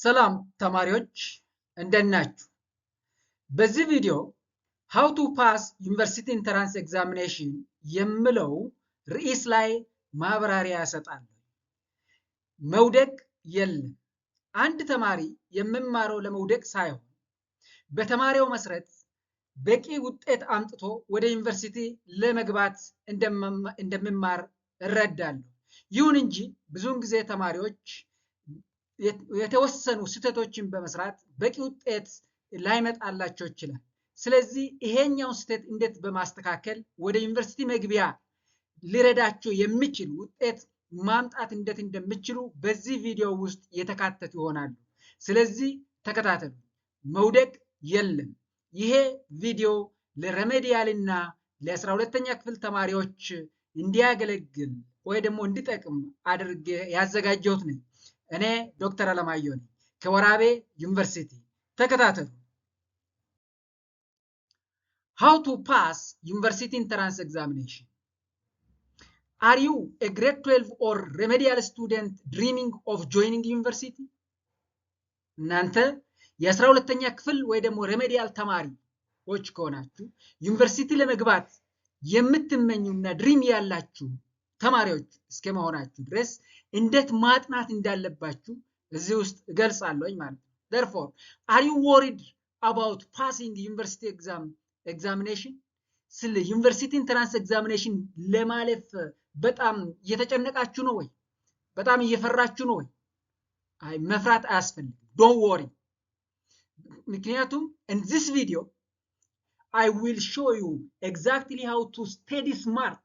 ሰላም ተማሪዎች እንደምን ናችሁ? በዚህ ቪዲዮ how to pass university entrance examination የሚለው ርዕስ ላይ ማብራሪያ እሰጣለሁ። መውደቅ የለም። አንድ ተማሪ የሚማረው ለመውደቅ ሳይሆን በተማሪው መሰረት በቂ ውጤት አምጥቶ ወደ ዩኒቨርሲቲ ለመግባት እንደሚማር እረዳለሁ። ይሁን እንጂ ብዙውን ጊዜ ተማሪዎች የተወሰኑ ስህተቶችን በመስራት በቂ ውጤት ላይመጣላቸው ይችላል። ስለዚህ ይሄኛው ስህተት እንዴት በማስተካከል ወደ ዩኒቨርሲቲ መግቢያ ሊረዳቸው የሚችል ውጤት ማምጣት እንዴት እንደሚችሉ በዚህ ቪዲዮ ውስጥ የተካተቱ ይሆናሉ። ስለዚህ ተከታተሉ። መውደቅ የለም። ይሄ ቪዲዮ ለሬሜዲያል እና ለ12ኛ ክፍል ተማሪዎች እንዲያገለግል ወይ ደግሞ እንዲጠቅም አድርጌ ያዘጋጀሁት ነኝ። እኔ ዶክተር አለማየሁ ነኝ ከወራቤ ዩኒቨርሲቲ። ተከታተሉ። How to pass university entrance examination. Are you a grade 12 or remedial student dreaming of joining university? እናንተ የ12ኛ ክፍል ወይ ደግሞ ሬሜዲያል ተማሪዎች ከሆናችሁ ዩኒቨርሲቲ ለመግባት የምትመኙና ድሪም ያላችሁ ተማሪዎች እስከመሆናችሁ ድረስ እንዴት ማጥናት እንዳለባችሁ እዚህ ውስጥ እገልጻለሁ ማለት ነው። Therefore, are you worried about passing university examination? ስለ ዩኒቨርሲቲ ኢንትራንስ ኤግዛሚኔሽን ለማለፍ በጣም እየተጨነቃችሁ ነው ወይ? በጣም እየፈራችሁ ነው ወይ? አይ መፍራት አያስፈልግም። Don't worry. ምክንያቱም in this video I will show you exactly how to study smart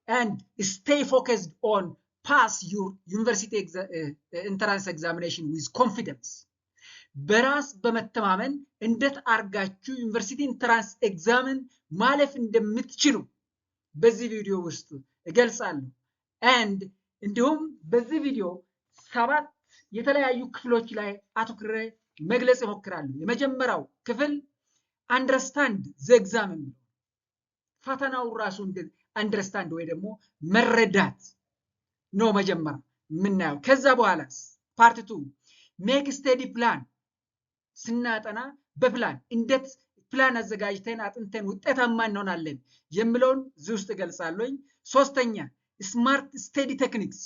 and stay focused on pass your university entrance examination with confidence. በራስ በመተማመን እንዴት አርጋችሁ ዩኒቨርሲቲ ኢንትራንስ ኤግዛምን ማለፍ እንደምትችሉ በዚህ ቪዲዮ ውስጥ እገልጻለሁ። and እንዲሁም በዚህ ቪዲዮ 7 የተለያዩ ክፍሎች ላይ አተኩሬ መግለጽ እሞክራለሁ። የመጀመሪያው ክፍል አንደርስታንድ ዘ ኤግዛም ነው። ፈተናው ራሱ አንደርስታንድ ወይ ደግሞ መረዳት ነው መጀመሪያ የምናየው። ከዛ በኋላ ፓርት 2 ሜክ ስቴዲ ፕላን፣ ስናጠና በፕላን እንዴት ፕላን አዘጋጅተን አጥንተን ውጤታማ እንሆናለን የሚለውን እዚህ ውስጥ እገልጻለሁኝ። ሶስተኛ ስማርት ስቴዲ ቴክኒክስ፣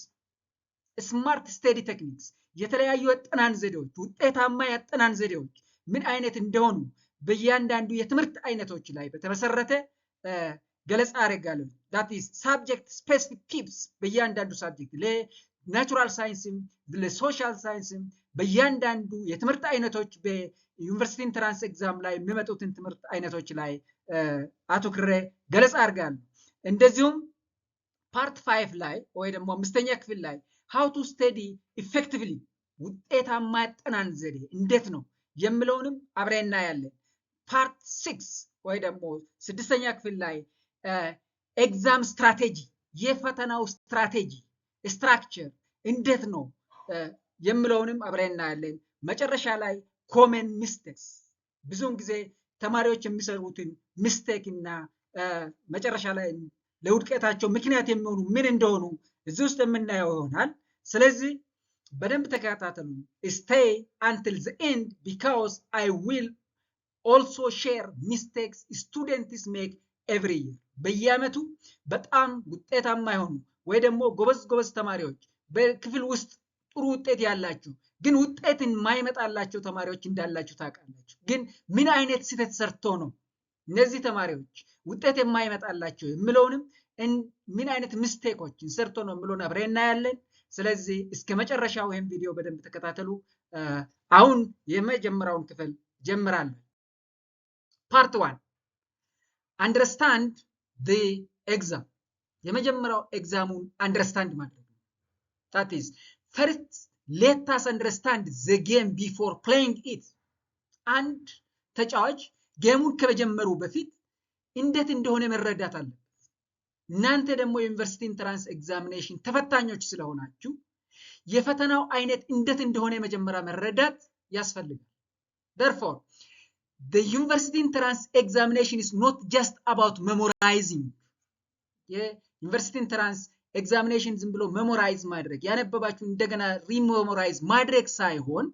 ስማርት ስቴዲ ቴክኒክስ የተለያዩ የአጠናን ዘዴዎች፣ ውጤታማ የአጠናን ዘዴዎች ምን አይነት እንደሆኑ በእያንዳንዱ የትምህርት አይነቶች ላይ በተመሰረተ ገለጻ አደርጋለሁ። that is subject specific tips በእያንዳንዱ ሳብጀክት ለናቹራል ሳይንስም ለሶሻል ሳይንስም በእያንዳንዱ የትምህርት አይነቶች በዩኒቨርሲቲ ኢንትራንስ ኤግዛም ላይ የሚመጡትን ትምህርት አይነቶች ላይ አተኩሬ ገለጻ አደርጋለሁ። እንደዚሁም ፓርት 5 ላይ ወይ ደግሞ 5ኛ ክፍል ላይ how to study effectively ውጤታማ ያጠናን ዘዴ እንዴት ነው የሚለውንም አብረን እናያለን። ፓርት 6 ወይ ደግሞ 6ኛ ክፍል ላይ ኤግዛም ስትራቴጂ የፈተናው ስትራቴጂ ስትራክቸር እንዴት ነው የሚለውንም አብረን እናያለን። መጨረሻ ላይ ኮመን ሚስቴክስ ብዙውን ጊዜ ተማሪዎች የሚሰሩትን ሚስቴክ እና መጨረሻ ላይ ለውድቀታቸው ምክንያት የሚሆኑ ምን እንደሆኑ እዚህ ውስጥ የምናየው ይሆናል። ስለዚህ በደንብ ተከታተሉ። stay until the end because I will also share mistakes students make every year. በየዓመቱ በጣም ውጤታማ የሆኑ ወይ ደግሞ ጎበዝ ተማሪዎች በክፍል ውስጥ ጥሩ ውጤት ያላችሁ ግን ውጤትን ማይመጣላቸው ተማሪዎች እንዳላችሁ ታውቃላችሁ። ግን ምን አይነት ስህተት ሰርቶ ነው እነዚህ ተማሪዎች ውጤት የማይመጣላቸው የሚለውንም ምን አይነት ሚስቴኮችን ሰርቶ ነው የሚለውን አብረን እናያለን። ስለዚህ እስከ መጨረሻው ይሄን ቪዲዮ በደንብ ተከታተሉ። አሁን የመጀመሪያውን ክፍል ጀምራለሁ። ፓርት 1 አንደርስታንድ the exam። የመጀመሪያው ኤግዛሙን አንደርስታንድ ማድረግ ነው። that is first let us understand the game before playing it። አንድ ተጫዋች ጌሙን ከመጀመሩ በፊት እንዴት እንደሆነ መረዳት አለበት። እናንተ ደግሞ የዩኒቨርሲቲ ኢንትራንስ ኤግዛሚኔሽን ተፈታኞች ስለሆናችሁ የፈተናው አይነት እንዴት እንደሆነ መጀመሪያ መረዳት ያስፈልጋል። therefore the university entrance examination is not just about memorizing። የዩኒቨርሲቲ ኢንትራንስ ኤግዛሚኔሽን ዝም ብሎ ሜሞራይዝ ማድረግ ያነበባችሁ እንደገና ሪሜሞራይዝ ማድረግ ሳይሆን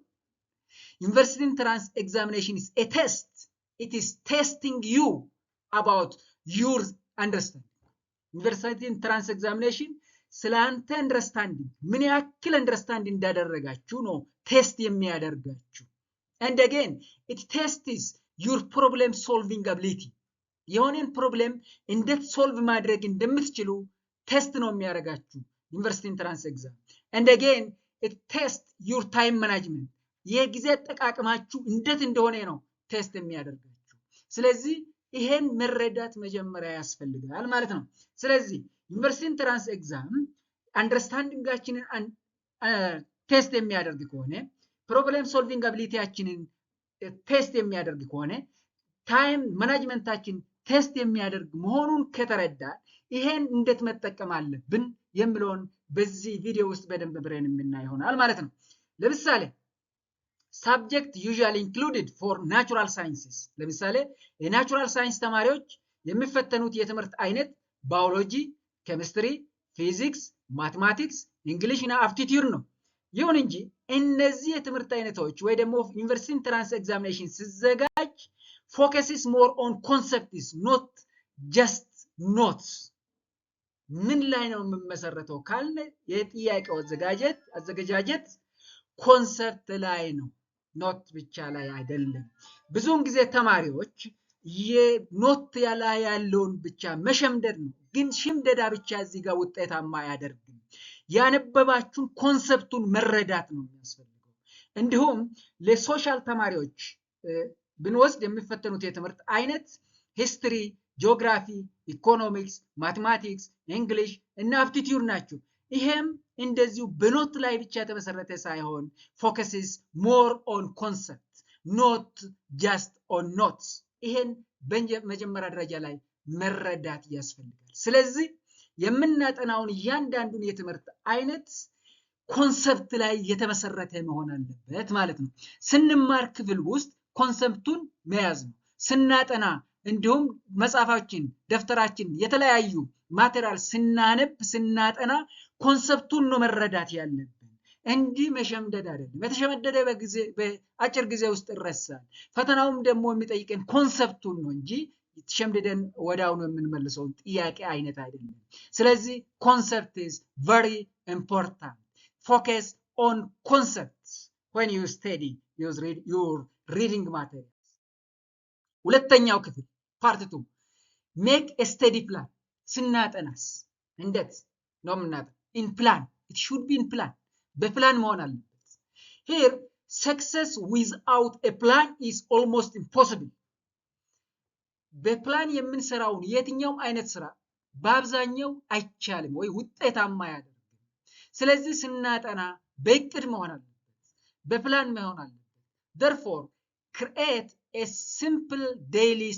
University entrance examination is a test. It is testing you about your understanding. University entrance examination ስለ አንተ አንደርስታንዲንግ ምን ያክል አንደርስታንድ እንዳደረጋችሁ ነው ቴስት የሚያደርጋችሁ። and again it tests your problem solving ability. የሆነን ፕሮብሌም እንዴት ሶልቭ ማድረግ እንደምትችሉ ቴስት ነው የሚያደርጋችሁ ዩኒቨርሲቲ ኢንትራንስ ኤግዛም። and again it tests your time management. የጊዜ አጠቃቀማችሁ እንዴት እንደሆነ ነው ቴስት የሚያደርጋችሁ። ስለዚህ ይሄን መረዳት መጀመሪያ ያስፈልጋል ማለት ነው። ስለዚህ ዩኒቨርሲቲ ኢንትራንስ ኤግዛም አንደርስታንዲንጋችንን ቴስት የሚያደርግ ከሆነ ፕሮብሌም ሶልቪንግ አቢሊቲያችንን ቴስት የሚያደርግ ከሆነ ታይም ማኔጅመንታችን ቴስት የሚያደርግ መሆኑን ከተረዳ ይሄን እንዴት መጠቀም አለብን የሚለውን በዚህ ቪዲዮ ውስጥ በደንብ ብሬን የምናይ ይሆናል ማለት ነው። ለምሳሌ subject usually included for natural sciences ለምሳሌ የናቹራል ሳይንስ ተማሪዎች የሚፈተኑት የትምህርት አይነት ባዮሎጂ፣ ኬሚስትሪ፣ ፊዚክስ፣ ማቴማቲክስ፣ እንግሊሽ እና አፕቲቲዩድ ነው። ይሁን እንጂ እነዚህ የትምህርት አይነቶች ወይ ደግሞ ዩኒቨርሲቲ ኢንትራንስ ኤግዛሚኔሽን ሲዘጋጅ focuses more on concepts not just notes። ምን ላይ ነው የምመሰረተው ካልን የጥያቄው አዘገጃጀት ኮንሰፕት ላይ ነው፣ ኖት ብቻ ላይ አይደለም። ብዙውን ጊዜ ተማሪዎች የኖት ላይ ያለውን ብቻ መሸምደድ ነው፣ ግን ሽምደዳ ብቻ እዚህ ጋር ውጤታማ አያደርግም። ያነበባችሁን ኮንሰፕቱን መረዳት ነው የሚያስፈልገው። እንዲሁም ለሶሻል ተማሪዎች ብንወስድ የሚፈተኑት የትምህርት አይነት ሂስትሪ፣ ጂኦግራፊ፣ ኢኮኖሚክስ፣ ማቴማቲክስ፣ እንግሊሽ እና አፕቲቲዩድ ናቸው። ይሄም እንደዚሁ በኖት ላይ ብቻ የተመሰረተ ሳይሆን ፎከስስ ሞር ኦን ኮንሰፕት ኖት ጃስት ኦን ኖትስ። ይሄን በመጀመሪያ ደረጃ ላይ መረዳት ያስፈልጋል። ስለዚህ የምናጠናውን እያንዳንዱን የትምህርት አይነት ኮንሰፕት ላይ የተመሰረተ መሆን አለበት ማለት ነው። ስንማር ክፍል ውስጥ ኮንሰፕቱን መያዝ ነው። ስናጠና እንዲሁም መጽሐፋችን፣ ደፍተራችን፣ የተለያዩ ማቴሪያል ስናጠና ኮንሰፕቱን ነው መረዳት ያለብን እንጂ መሸምደድ አይደለም። የተሸመደደ በአጭር ጊዜ ውስጥ ይረሳል። ፈተናውም ደግሞ የሚጠይቀን ኮንሰፕቱን ነው እንጂ ተሸምደደን ወዲያውኑ የምንመልሰውን ጥያቄ አይነት አይደለም። ስለዚህ ኮንሰፕት is very important. Focus on concepts when you study your reading materials. ሁለተኛው ክፍል ፓርት 2 make a study plan። ስናጠናስ እንዴት ነው የምናጠናው? in plan. It should be in plan. በፕላን መሆን አለበት። here success without a plan is almost impossible. በፕላን የምንሰራውን የትኛውም አይነት ስራ በአብዛኛው አይቻልም ወይ ውጤታማ አያደርግም። ስለዚህ ስናጠና በእቅድ መሆን አለበት፣ በፕላን መሆን አለበት። therefore create a simple daily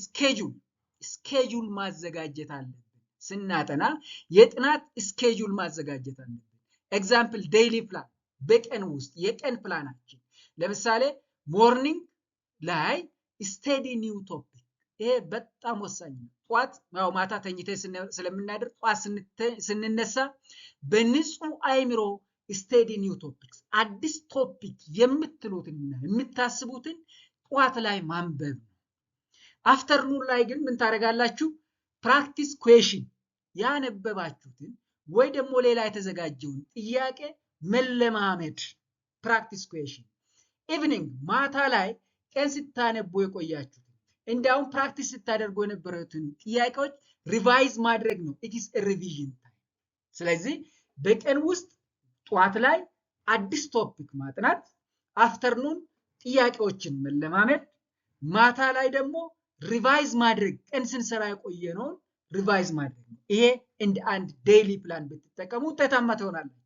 schedule ማዘጋጀት አለብን። ስናጠና የጥናት ስኬጁል ማዘጋጀት አለብን። ኤግዛምፕል ዴይሊ ፕላን፣ በቀን ውስጥ የቀን ፕላናችን። ለምሳሌ ሞርኒንግ ላይ ስቴዲ ኒው ቶፒክ። ይሄ በጣም ወሳኝ ነው። ጧት ማታ ተኝተን ስለምናደር ጧት ስንነሳ በንጹህ አይምሮ ስቴዲ ኒው ቶፒክስ፣ አዲስ ቶፒክ የምትሉትና የምታስቡትን ጧት ላይ ማንበብ ነው። አፍተርኑን ላይ ግን ምን ታደርጋላችሁ? ፕራክቲስ ኩዌሽን፣ ያነበባችሁትን ወይ ደግሞ ሌላ የተዘጋጀውን ጥያቄ መለማመድ፣ ፕራክቲስ ኩዌሽን። ኢቭኒንግ ማታ ላይ ቀን ስታነቡ የቆያችሁትን እንዲያውም ፕራክቲስ ስታደርጉ የነበሩትን ጥያቄዎች ሪቫይዝ ማድረግ ነው። ኢት ኢዝ ሪቪዥን ታይም። ስለዚህ በቀን ውስጥ ጧት ላይ አዲስ ቶፒክ ማጥናት፣ አፍተርኑን ጥያቄዎችን መለማመድ፣ ማታ ላይ ደግሞ ሪቫይዝ ማድረግ፣ ቀን ስንሰራ የቆየነውን ሪቫይዝ ማድረግ ነው። ይሄ እንደ አንድ ዴይሊ ፕላን ብትጠቀሙ ውጤታማ ትሆናላችሁ።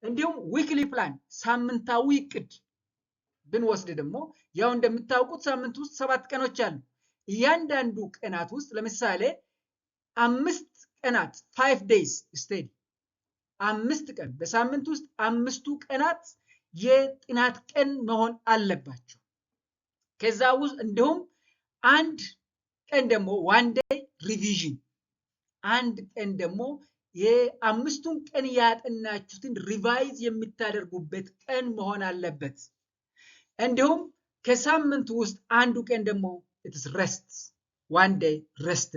እንዲሁም ዊክሊ ፕላን፣ ሳምንታዊ እቅድ ብንወስድ ደግሞ ያው እንደምታውቁት ሳምንት ውስጥ 7 ቀኖች አሉ። እያንዳንዱ ቀናት ውስጥ ለምሳሌ 5 ቀናት 5 days ስቴዲ 5 ቀን በሳምንት ውስጥ 5ቱ ቀናት የጥናት ቀን መሆን አለባቸው። ከዛ ውስጥ እንዲሁም አንድ ቀን ደግሞ ዋን ዴይ ሪቪዥን፣ አንድ ቀን ደግሞ የ5ቱን ቀን ያጠናችሁትን ሪቫይዝ የምታደርጉበት ቀን መሆን አለበት። እንዲሁም ከሳምንቱ ውስጥ አንዱ ቀን ደግሞ ኢትስ ሬስት ዋን ዴይ ሬስት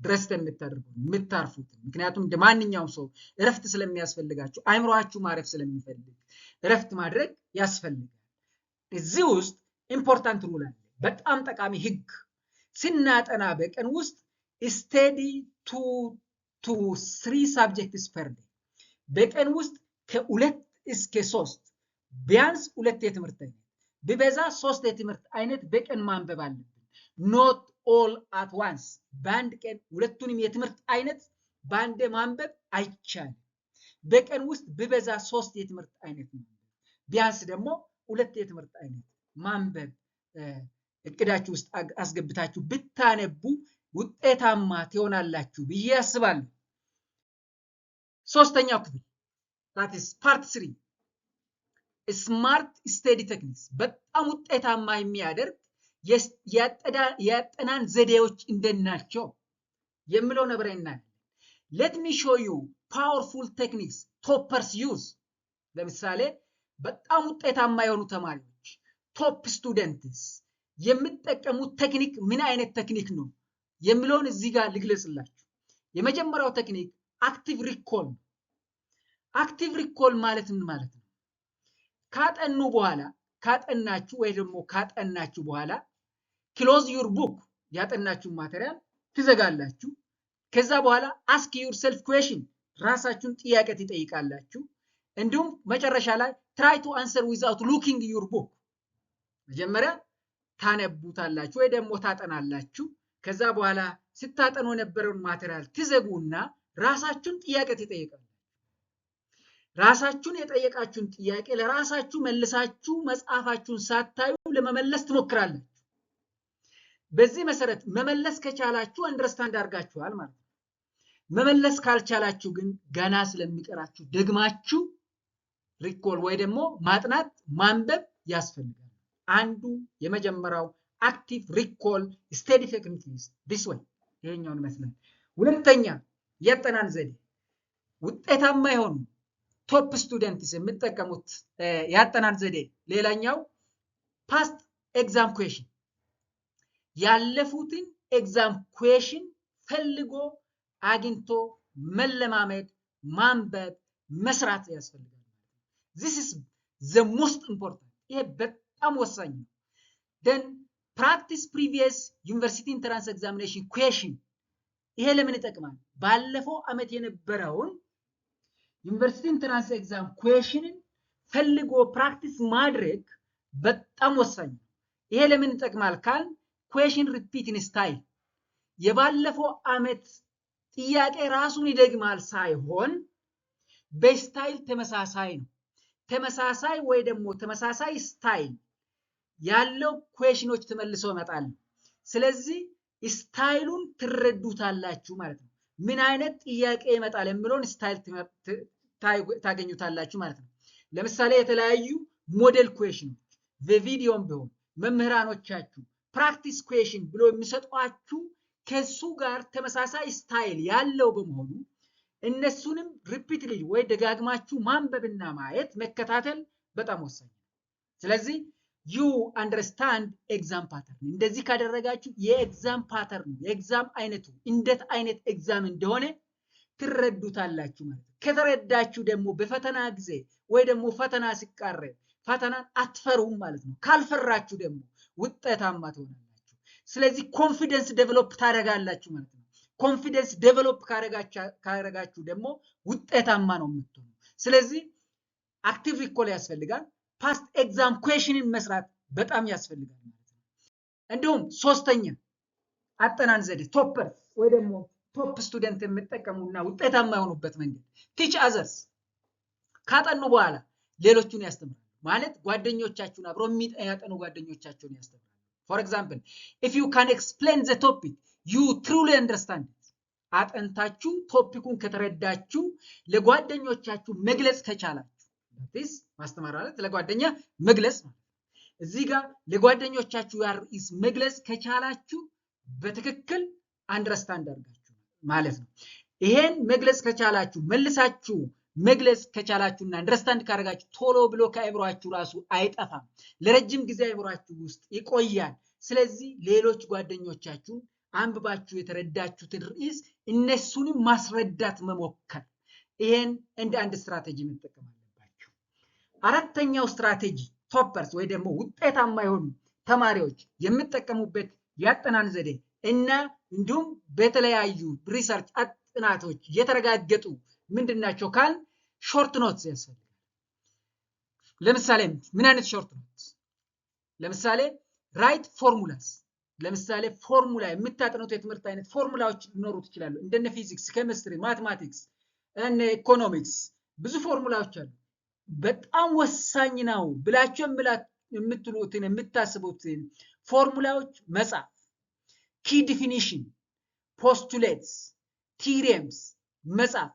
ድረስት የምታርፉት ምክንያቱም እንደማንኛውም ሰው እረፍት ስለሚያስፈልጋችሁ አይምሮአችሁ ማረፍ ስለሚፈልግ እረፍት ማድረግ ያስፈልጋል። እዚህ ውስጥ ኢምፖርታንት ሩል አለ፣ በጣም ጠቃሚ ህግ። ስናጠና በቀን ውስጥ ስቴዲ 2 to 3 subjects per day በቀን ውስጥ ከ2 እስከ 3 ቢያንስ 2 የትምህርት አይነት ቢበዛ 3 የትምህርት አይነት በቀን ማንበብ አለብን። not all at once በአንድ ቀን ሁለቱንም የትምህርት አይነት በአንድ ማንበብ አይቻልም። በቀን ውስጥ ቢበዛ 3 የትምህርት አይነት ማንበብ ቢያንስ ደግሞ 2 የትምህርት አይነት ማንበብ እቅዳችሁ ውስጥ አስገብታችሁ ብታነቡ ውጤታማ ትሆናላችሁ ብዬ አስባለሁ። ሶስተኛው ክፍል that is part 3 smart study techniques በጣም ውጤታማ የሚያደርግ ያጠናን ዘዴዎች እንደናቸው የሚለው ነብረ እናያለን። let me show you powerful techniques toppers use ለምሳሌ በጣም ውጤታማ የሆኑ ተማሪዎች ቶፕ ስቱደንትስ የሚጠቀሙት ቴክኒክ ምን አይነት ቴክኒክ ነው የሚለውን እዚህ ጋር ልግለጽላችሁ። የመጀመሪያው ቴክኒክ አክቲቭ ሪኮል። አክቲቭ ሪኮል ማለት ምን ማለት ነው? ካጠኑ በኋላ ካጠናችሁ ወይ ደግሞ ካጠናችሁ በኋላ ክሎዝ ዩር ቡክ ያጠናችሁ ማቴሪያል ትዘጋላችሁ። ከዛ በኋላ አስክ ዩር ሰልፍ ኩዌስችን ራሳችሁን ጥያቄ ትጠይቃላችሁ። እንዲሁም መጨረሻ ላይ ትራይ ቱ አንሰር ዊዛውት ሉኪንግ ዩር ቡክ መጀመሪያ ታነቡታላችሁ ወይ ደግሞ ታጠናላችሁ። ከዛ በኋላ ስታጠኑ የነበረውን ማቴሪያል ትዘጉና ራሳችሁን ጥያቄ ትጠይቃላችሁ። ራሳችሁን የጠየቃችሁን ጥያቄ ለራሳችሁ መልሳችሁ መጽሐፋችሁን ሳታዩ ለመመለስ ትሞክራላችሁ። በዚህ መሰረት መመለስ ከቻላችሁ አንደርስታንድ አድርጋችኋል ማለት ነው። መመለስ ካልቻላችሁ ግን ገና ስለሚቀራችሁ ደግማችሁ ሪኮል ወይ ደግሞ ማጥናት ማንበብ ያስፈልጋል። አንዱ የመጀመሪያው አክቲቭ ሪኮል ስቴዲ ቴክኒክ this way ይሄኛውን መስለን። ሁለተኛ ያጠናን ዘዴ ውጤታማ የሆኑ ቶፕ ስቱደንትስ የሚጠቀሙት ያጠናን ዘዴ ሌላኛው ፓስት ኤግዛም ኩዌስችን ያለፉትን ኤግዛም ኩዌስችን ፈልጎ አግኝቶ መለማመድ ማንበብ መስራት ያስፈልጋል። this is the most important ይሄ በጣም ወሳኝ ነው። then practice previous university entrance examination question ይሄ ለምን ይጠቅማል? ባለፈው አመት የነበረውን ዩኒቨርሲቲ ኢንትራንስ ኤግዛም ኩዌስችንን ፈልጎ ፕራክቲስ ማድረግ በጣም ወሳኝ ነው። ይሄ ለምን ይጠቅማል ካል ኩዌስችን ሪፒት ኢን ስታይል የባለፈው አመት ጥያቄ ራሱን ይደግማል ሳይሆን በስታይል ተመሳሳይ ነው። ተመሳሳይ ወይ ደግሞ ተመሳሳይ ስታይል ያለው ኩዌስችኖች ተመልሰው ይመጣሉ። ስለዚህ ስታይሉን ትረዱታላችሁ ማለት ነው። ምን አይነት ጥያቄ ይመጣል የሚለውን ስታይል ታገኙታላችሁ ማለት ነው። ለምሳሌ የተለያዩ ሞዴል ኩዌስችኖች በቪዲዮም ቢሆን መምህራኖቻችሁ ፕራክቲስ ኩዌስችን ብሎ የሚሰጧችሁ ከሱ ጋር ተመሳሳይ ስታይል ያለው በመሆኑ እነሱንም ሪፒትሊ ወይ ደጋግማችሁ ማንበብና ማየት መከታተል በጣም ወሳኝ ነው። ስለዚህ you understand exam pattern እንደዚህ ካደረጋችሁ የኤግዛም ፓተርን የኤግዛም አይነቱ እንዴት አይነት ኤግዛም እንደሆነ ትረዱታላችሁ ማለት ነው። ከተረዳችሁ ደግሞ በፈተና ጊዜ ወይ ደግሞ ፈተና ሲቃረብ ፈተናን አትፈሩም ማለት ነው። ካልፈራችሁ ደግሞ ውጤታማ ትሆናላችሁ። ስለዚህ ኮንፊደንስ ዴቨሎፕ ታደርጋላችሁ ማለት ነው። ኮንፊደንስ ዴቨሎፕ ካደረጋችሁ ደግሞ ውጤታማ ነው የምትሆኑ። ስለዚህ አክቲቭ ሪኮል ያስፈልጋል። ፓስት ኤግዛም ኩዌስችንን መስራት በጣም ያስፈልጋል ማለት ነው። እንዲሁም ሶስተኛ አጠናን ዘዴ ቶፐር ወይ ደግሞ ቶፕ ስቱደንት የሚጠቀሙና ውጤታማ የሆኑበት መንገድ ቲች አዘርስ ካጠኑ በኋላ ሌሎቹን ያስተምራሉ ማለት ጓደኞቻችሁን አብሮ የሚያጠኑ ጓደኞቻችሁን ያስተምራሉ። ፎር ኤግዛምፕል if you can explain the topic you truly understand it አጠንታችሁ ቶፒኩን ከተረዳችሁ ለጓደኞቻችሁ መግለጽ ከቻላችሁ this ማስተማር ማለት ለጓደኛ መግለጽ ማለት እዚህ ጋር ለጓደኞቻችሁ ያርኢስ መግለጽ ከቻላችሁ በትክክል አንደርስታንድ አድርጋችሁ ማለት ነው። ይሄን መግለጽ ከቻላችሁ መልሳችሁ መግለጽ ከቻላችሁና አንደርስታንድ ካደረጋችሁ ቶሎ ብሎ ከአእምሯችሁ ራሱ አይጠፋም። ለረጅም ጊዜ አእምሯችሁ ውስጥ ይቆያል። ስለዚህ ሌሎች ጓደኞቻችሁን አንብባችሁ የተረዳችሁትን ርዕስ እነሱንም ማስረዳት መሞከር፣ ይሄን እንደ አንድ ስትራቴጂ መጠቀም አለባችሁ። አራተኛው ስትራቴጂ ቶፐርስ ወይ ደግሞ ውጤታማ የሆኑ ተማሪዎች የሚጠቀሙበት ያጠናን ዘዴ እና እንዲሁም በተለያዩ ሪሰርች ጥናቶች የተረጋገጡ ምንድናቸው ካል ሾርት ኖትስ ያስፈልጋል። ለምሳሌ ምን አይነት ሾርት ኖትስ? ለምሳሌ ራይት ፎርሙላስ። ለምሳሌ ፎርሙላ የምታጠኑት የትምህርት አይነት ፎርሙላዎች ሊኖሩት ይችላሉ። እንደነ ፊዚክስ፣ ኬሚስትሪ፣ ማቴማቲክስ እና ኢኮኖሚክስ ብዙ ፎርሙላዎች አሉ። በጣም ወሳኝ ነው ብላችሁ የምትሉትን የምታስቡትን ፎርሙላዎች መጻፍ፣ ኪ ዲፊኒሽን፣ ፖስቱሌትስ፣ ቲሪየምስ መጻፍ፣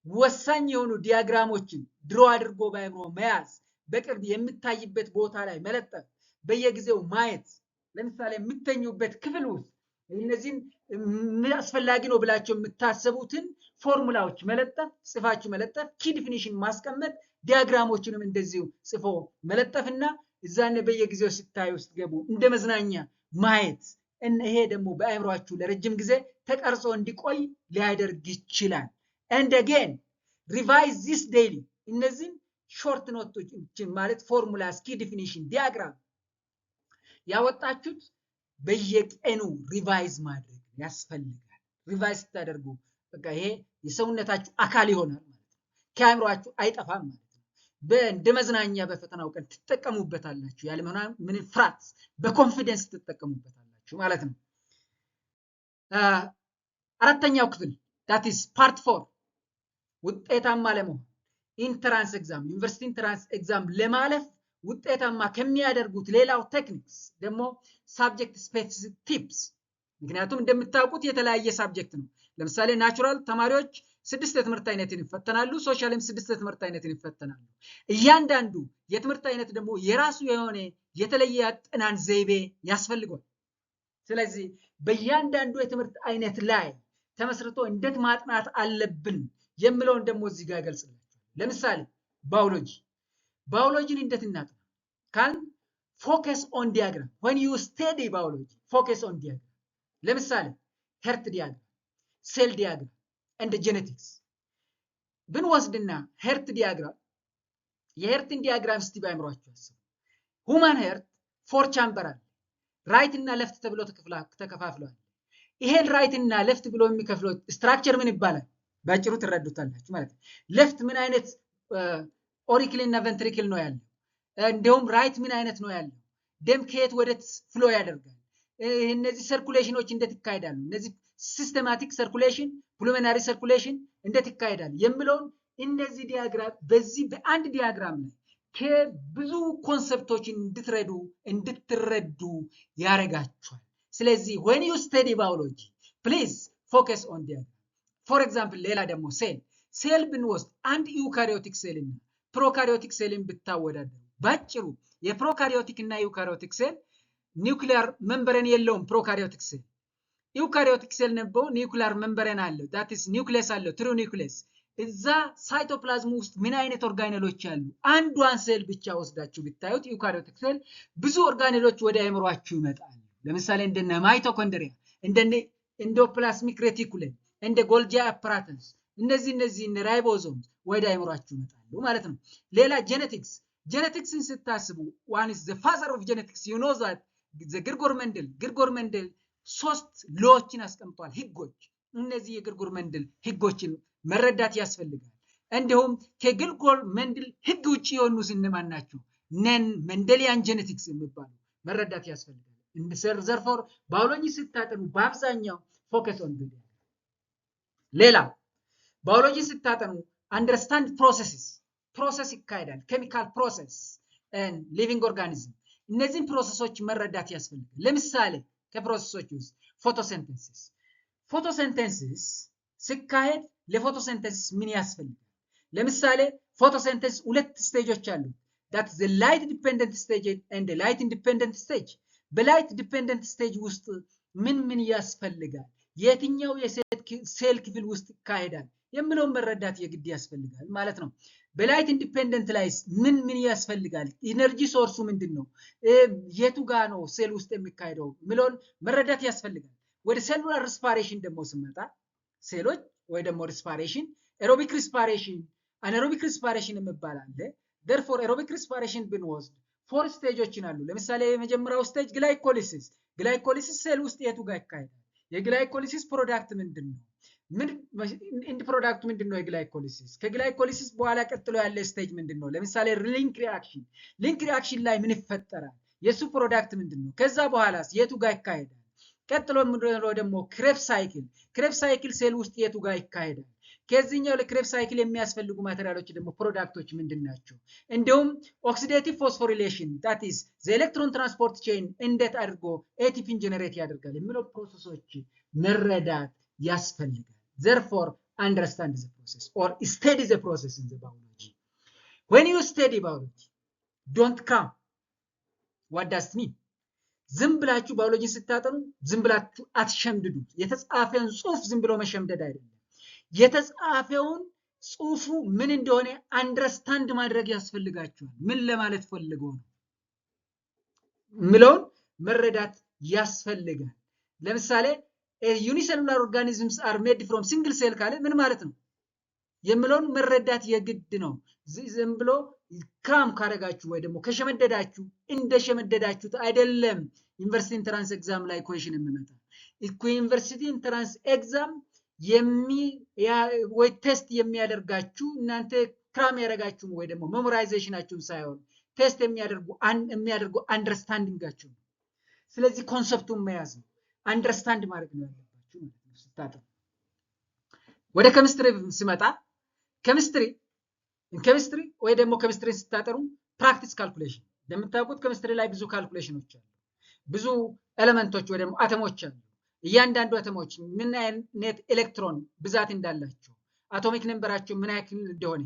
ወሳኝ የሆኑ ዲያግራሞችን ድሮ አድርጎ ባይብሮ መያዝ፣ በቅርብ የምታይበት ቦታ ላይ መለጠፍ፣ በየጊዜው ማየት። ለምሳሌ የምተኙበት ክፍል ውስጥ እነዚህን አስፈላጊ ነው ብላችሁ የምታስቡትን ፎርሙላዎች መለጠፍ፣ ጽፋችሁ መለጠፍ፣ ኪ ዲፊኒሽን ማስቀመጥ፣ ዲያግራሞችንም እንደዚሁ ጽፎ መለጠፍና እዛነ በየጊዜው ስታዩ ውስጥ ገቡ እንደ መዝናኛ ማየት። ይሄ ደግሞ በአእምሯችሁ ለረጅም ጊዜ ተቀርጾ እንዲቆይ ሊያደርግ ይችላል። and again revise this daily። እነዚህን ሾርት ኖቶችን ማለት ፎርሙላስ፣ ኪ ዲፊኒሽን፣ ዲያግራም ያወጣችሁት በየቀኑ ሪቫይዝ ማድረግ ያስፈልጋል። ሪቫይዝ ስታደርጉ በቃ ይሄ የሰውነታችሁ አካል ይሆናል ማለት ነው። ከአእምሯችሁ አይጠፋም ማለት ነው። እንደ መዝናኛ በፈተናው ቀን ትጠቀሙበታላችሁ። ያለ ምንም ፍርሃት በኮንፊደንስ ትጠቀሙበታላችሁ ማለት ነው። አራተኛው ክፍል that is part 4 ውጤታማ ለመሆን ኢንትራንስ ኤግዛም ዩኒቨርሲቲ ኢንትራንስ ኤግዛም ለማለፍ ውጤታማ ከሚያደርጉት ሌላው ቴክኒክስ ደግሞ ሳብጀክት ስፔሲፊክ ቲፕስ። ምክንያቱም እንደምታውቁት የተለያየ ሳብጀክት ነው። ለምሳሌ ናቹራል ተማሪዎች 6 የትምህርት አይነትን ይፈተናሉ። ሶሻልም 6 የትምህርት አይነትን ይፈተናሉ። እያንዳንዱ የትምህርት አይነት ደግሞ የራሱ የሆነ የተለየ አጠናን ዘይቤ ያስፈልጋል። ስለዚህ በእያንዳንዱ የትምህርት አይነት ላይ ተመስርቶ እንዴት ማጥናት አለብን የሚለውን ደግሞ እዚህ ጋር ገልጽላችኋል። ለምሳሌ ባዮሎጂን እንዴት እናጥና ካል ፎከስ ኦን ዲያግራም when you study biology focus on diagram። ለምሳሌ ሄርት ዲያግራም፣ ሴል ዲያግራም and genetics ብንወስድና ሄርት ዲያግራም የሄርትን ዲያግራም እስቲ ባይምሯችሁ አስቡ። ሁማን ሄርት 4 ቻምበር አለ። ራይት እና ሌፍት ተብሎ ተከፋፍሏል። ይሄን ራይት እና ሌፍት ብሎ የሚከፍለው ስትራክቸር ምን ይባላል? ባጭሩ ትረዱታላችሁ ማለት ነው። ሌፍት ምን አይነት ኦሪክል እና ቬንትሪክል ነው ያለው? እንደውም ራይት ምን አይነት ነው ያለው? ደም ከየት ወደት ፍሎ ያደርጋል? እነዚህ ሰርኩሌሽኖች እንዴት ይካሄዳሉ? እነዚህ ሲስተማቲክ ሰርኩሌሽን፣ ፑልሞናሪ ሰርኩሌሽን እንዴት ይካሄዳል የሚለውን እነዚህ ዲያግራም በዚህ በአንድ ዲያግራም ላይ ከብዙ ኮንሰፕቶችን እንድትረዱ ያረጋችኋል። ስለዚህ when you study biology please focus on diagram። for example ሌላ ደግሞ ሴል ብንወስድ አንድ ዩካሪዮቲክ ሴል እና ፕሮካሪዮቲክ ሴልን ብታወዳደሩ ባጭሩ የፕሮካሪዮቲክ እና ዩካሪዮቲክ ሴል ኒውክሊየር መንበረን የለውም። ፕሮካሪዮቲክ ሴል ዩካሪዮቲክ ሴል ነው ኒውክሊየር መንበረን አለው። that is ኒውክሊየስ አለው፣ ትሩ ኒውክሊየስ። እዛ ሳይቶፕላዝም ውስጥ ምን አይነት ኦርጋኔሎች አሉ? አንዷን ሴል ብቻ ወስዳችሁ ብታዩት ዩካሪዮቲክ ሴል ብዙ ኦርጋኔሎች ወደ አእምሯችሁ ይመጣሉ። ለምሳሌ እንደነ ማይቶኮንድሪያ፣ እንደነ ኢንዶፕላስሚክ ሬቲኩለም፣ እንደ ጎልጂ አፓራተስ፣ እነዚህ ራይቦዞም ወደ አእምሯችሁ ይመጣሉ ማለት ነው። ሌላ ጄኔቲክስን ስታስቡ one is the father of genetics you know that the ግርጎር መንደል 3 ሎዎችን አስቀምጧል፣ ህጎች። እነዚህ የግርጎር መንደል ህጎችን መረዳት ያስፈልጋል። እንዲሁም ከግርጎር መንደል ህግ ውጪ የሆኑ እነማን ናቸው? ነን መንደሊያን ጄኔቲክስ የሚባሉ መረዳት ያስፈልጋል። ዘርፎር ባዮሎጂ ስታጠኑ በአብዛኛው ፎከስ ኦን ዲያግራም። ሌላ ባዮሎጂ ስታጠኑ አንደርስታንድ ፕሮሰስ ይካሄዳል። ኬሚካል ፕሮሰስ and living organism እነዚህን ፕሮሰሶች መረዳት ያስፈልጋል። ለምሳሌ ከፕሮሰሶች ውስጥ ፎቶሲንተሲስ ሲካሄድ ለፎቶሲንተሲስ ምን ያስፈልጋል? ለምሳሌ ፎቶሲንተሲስ 2 ስቴጆች አሉ። that's the light dependent stage and the light independent stage። በላይት ዲፔንደንት ስቴጅ ውስጥ ምን ያስፈልጋል? የትኛው የሴል ክፍል ውስጥ ይካሄዳል የሚለውን መረዳት የግድ ያስፈልጋል ማለት ነው። በላይት ኢንዲፔንደንት ላይ ምን ያስፈልጋል? ኢነርጂ ሶርሱ ምንድነው? የቱ ጋር ነው ሴል ውስጥ የሚካሄደው የሚለውን መረዳት ያስፈልጋል። ወደ ሴሉላር ሪስፓይሬሽን ደግሞ ስንመጣ ሴሎች ወይ ደግሞ ሪስፓይሬሽን ኤሮቢክ ሪስፓይሬሽን አናኤሮቢክ ሪስፓይሬሽን የሚባል አለ። therefore ኤሮቢክ ሪስፓይሬሽን ብንወስድ 4 ስቴጆችን አሉ። ለምሳሌ የመጀመሪያው ስቴጅ ግላይኮሊሲስ ሴል ውስጥ የቱ ጋር ይካሄዳል? የግላይኮሊሲስ ፕሮዳክት ምንድነው? ኢንድ ፕሮዳክቱ ምንድነው? የግላይኮሊሲስ ከግላይኮሊሲስ በኋላ ቀጥሎ ያለ ስቴጅ ምንድነው? ለምሳሌ ሊንክ ሪአክሽን ላይ ምን ይፈጠራል? የሱ ፕሮዳክት ምንድነው? ከዛ በኋላስ የቱ ጋር ይካሄዳል? ቀጥሎ ምንድነው ደግሞ ክሬብስ ሳይክል ሴል ውስጥ የቱ ጋር ይካሄዳል? ከዚህኛው ለክሬብስ ሳይክል የሚያስፈልጉ ማቴሪያሎች ደግሞ ፕሮዳክቶች ምንድናቸው? እንዲሁም ኦክሲዴቲቭ ፎስፎሪሌሽን that is the electron transport chain እንዴት አድርጎ ኤቲፒን ጀነሬት ያደርጋል የሚለው ፕሮሰሶች መረዳት ያስፈልጋል። therefore understand the process or study the process in the biology. when you study biology don't come. what does it mean? ዝም ብላችሁ ባዮሎጂ ስታጠኑ ዝም ብላችሁ አትሸምድዱት። የተጻፈውን ጽሁፍ ዝም ብሎ መሸምደድ አይደለም። የተጻፈውን ጽሁፉ ምን እንደሆነ አንደርስታንድ ማድረግ ያስፈልጋችኋል። ምን ለማለት ፈልገው ነው ምለውን መረዳት ያስፈልጋል። ለምሳሌ ዩኒሴሉላር ኦርጋኒዝምስ አር ሜድ ፍሮም ሲንግል ሴል ካለ ምን ማለት ነው የምለውን መረዳት የግድ ነው። ዝም ብሎ ክራም ካረጋችሁ ወይ ደግሞ ከሸመደዳችሁ እንደሸመደዳችሁት አይደለም ዩኒቨርሲቲ ኢንትራንስ ኤግዛም ላይ ኩዌሽን የሚመጣ እኮ ዩኒቨርሲቲ ኢንትራንስ ኤግዛም ወይ ቴስት የሚያደርጋችሁ እናንተ ክራም ያረጋችሁ ወይ ደግሞ ሜሞራይዜሽናችሁን ሳይሆን ቴስት የሚያደርጉ አንደርስታንዲንጋችሁ ነው። ስለዚህ ኮንሰፕቱን መያዝ ነው፣ አንደርስታንድ ማድረግ ነው ያለባችሁ ማለት ነው ስታጠኑ። ወደ ኬሚስትሪ ሲመጣ ኬሚስትሪ ወይ ደግሞ ኬሚስትሪ ስታጠኑ ፕራክቲስ ካልኩሌሽን እንደምታውቁት ኬሚስትሪ ላይ ብዙ ካልኩሌሽኖች አሉ፣ ብዙ ኤሌመንቶች ወይ ደግሞ አተሞች አሉ። እያንዳንዱ አተሞች ምን አይነት ኤሌክትሮን ብዛት እንዳላቸው አቶሚክ ነምበራቸው ምን ያክል እንደሆነ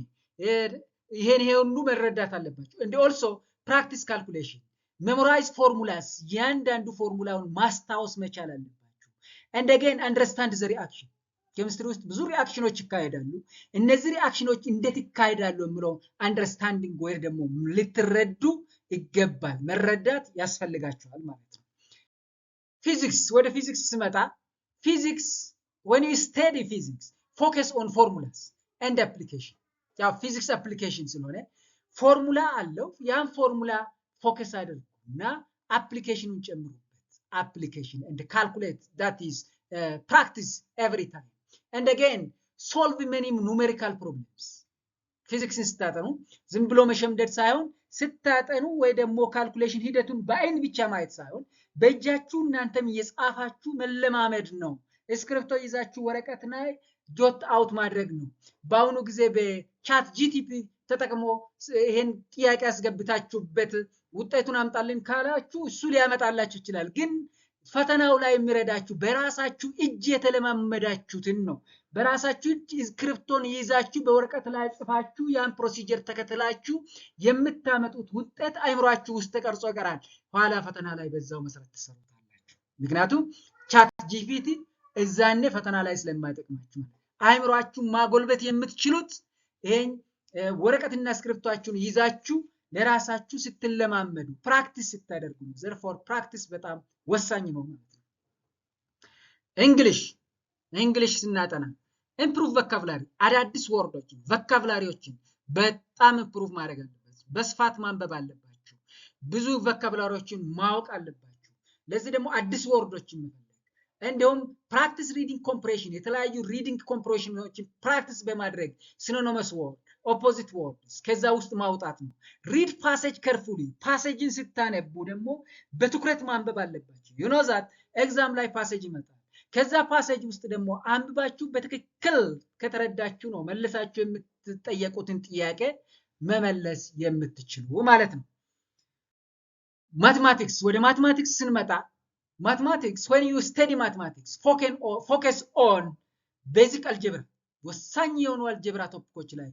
ይሄን ሁሉ መረዳት አለባቸው። እንደ ኦልሶ ፕራክቲስ ካልኩሌሽን ሜሞራይዝ ፎርሙላስ ያንዳንዱ ፎርሙላውን ማስታወስ መቻል አለባችሁ። and again understand the reaction ኬሚስትሪ ውስጥ ብዙ ሪአክሽኖች ይካሄዳሉ። እነዚህ ሪአክሽኖች እንዴት ይካሄዳሉ የሚለው አንደርስታንዲንግ ወይ ደግሞ ልትረዱ ይገባል፣ መረዳት ያስፈልጋችኋል ማለት ነው። ፊዚክስ ወደ ፊዚክስ ስመጣ ፊዚክስ when you study physics focus on formulas and application። ያው ፊዚክስ አፕሊኬሽን ስለሆነ ፎርሙላ አለው፣ ያን ፎርሙላ ፎከስ አድርጉና አፕሊኬሽኑን ጨምሩበት። application and calculate that is practice every time and again solve many numerical problems። ፊዚክስን ስታጠኑ ዝም ብሎ መሸምደድ ሳይሆን ስታጠኑ ወይ ደግሞ ካልኩሌሽን ሂደቱን በአይን ብቻ ማየት ሳይሆን በእጃችሁ እናንተም እየጻፋችሁ መለማመድ ነው። እስክሪፕቶ ይዛችሁ ወረቀት ላይ ጆት አውት ማድረግ ነው። በአሁኑ ጊዜ በቻት ጂቲፒ ተጠቅሞ ይሄን ጥያቄ አስገብታችሁበት ውጤቱን አምጣልን ካላችሁ እሱ ሊያመጣላችሁ ይችላል። ግን ፈተናው ላይ የሚረዳችሁ በራሳችሁ እጅ የተለማመዳችሁትን ነው። በራሳችሁ እጅ እስክሪፕቶን ይዛችሁ በወረቀት ላይ ጽፋችሁ ያን ፕሮሲጀር ተከትላችሁ የምታመጡት ውጤት አይምሯችሁ ውስጥ ተቀርጾ ይቀራል። ኋላ ፈተና ላይ በዛው መሰረት ተሰሩታላችሁ። ምክንያቱም ቻት ጂፒቲ እዛኔ ፈተና ላይ ስለማይጠቅማችሁ አይምሯችሁ ማጎልበት የምትችሉት ይሄን ወረቀትና እስክሪፕቷችሁን ይዛችሁ ለራሳችሁ ስትለማመዱ ፕራክቲስ ስታደርጉ ነው። therefore ፕራክቲስ በጣም ወሳኝ ነው ማለት ነው። እንግሊሽ ስናጠና ኢምፕሩቭ ቮካብላሪ አዳዲስ ወርዶችን ቮካብላሪዎችን በጣም ኢምፕሩቭ ማድረግ አለባችሁ። በስፋት ማንበብ አለባችሁ። ብዙ ቮካብላሪዎችን ማወቅ አለባችሁ። ለዚህ ደግሞ አዲስ ወርዶችን መፈለግ እንዲሁም ፕራክቲስ ሪዲንግ ኮምፕሬሽን የተለያዩ ሪዲንግ ኮምፕሬሽኖችን ፕራክቲስ በማድረግ ሲኖኒመስ ወርድ ኦፖዚት ወርድስ ከዛ ውስጥ ማውጣት ነው። ሪድ ፓሴጅ ከርፉሊ ፓሴጅን ስታነቡ ደግሞ በትኩረት ማንበብ አለባችሁ። you know that ኤግዛም ላይ ፓሴጅ ይመጣል። ከዛ ፓሴጅ ውስጥ ደግሞ አንብባችሁ በትክክል ከተረዳችሁ ነው መልሳችሁ የምትጠየቁትን ጥያቄ መመለስ የምትችሉ ማለት ነው። ማትማቲክስ ወደ ማትማቲክስ ስንመጣ ማትማቲክስ when you study mathematics focus on basic algebra ወሳኝ የሆኑ አልጀብራ ቶፒኮች ላይ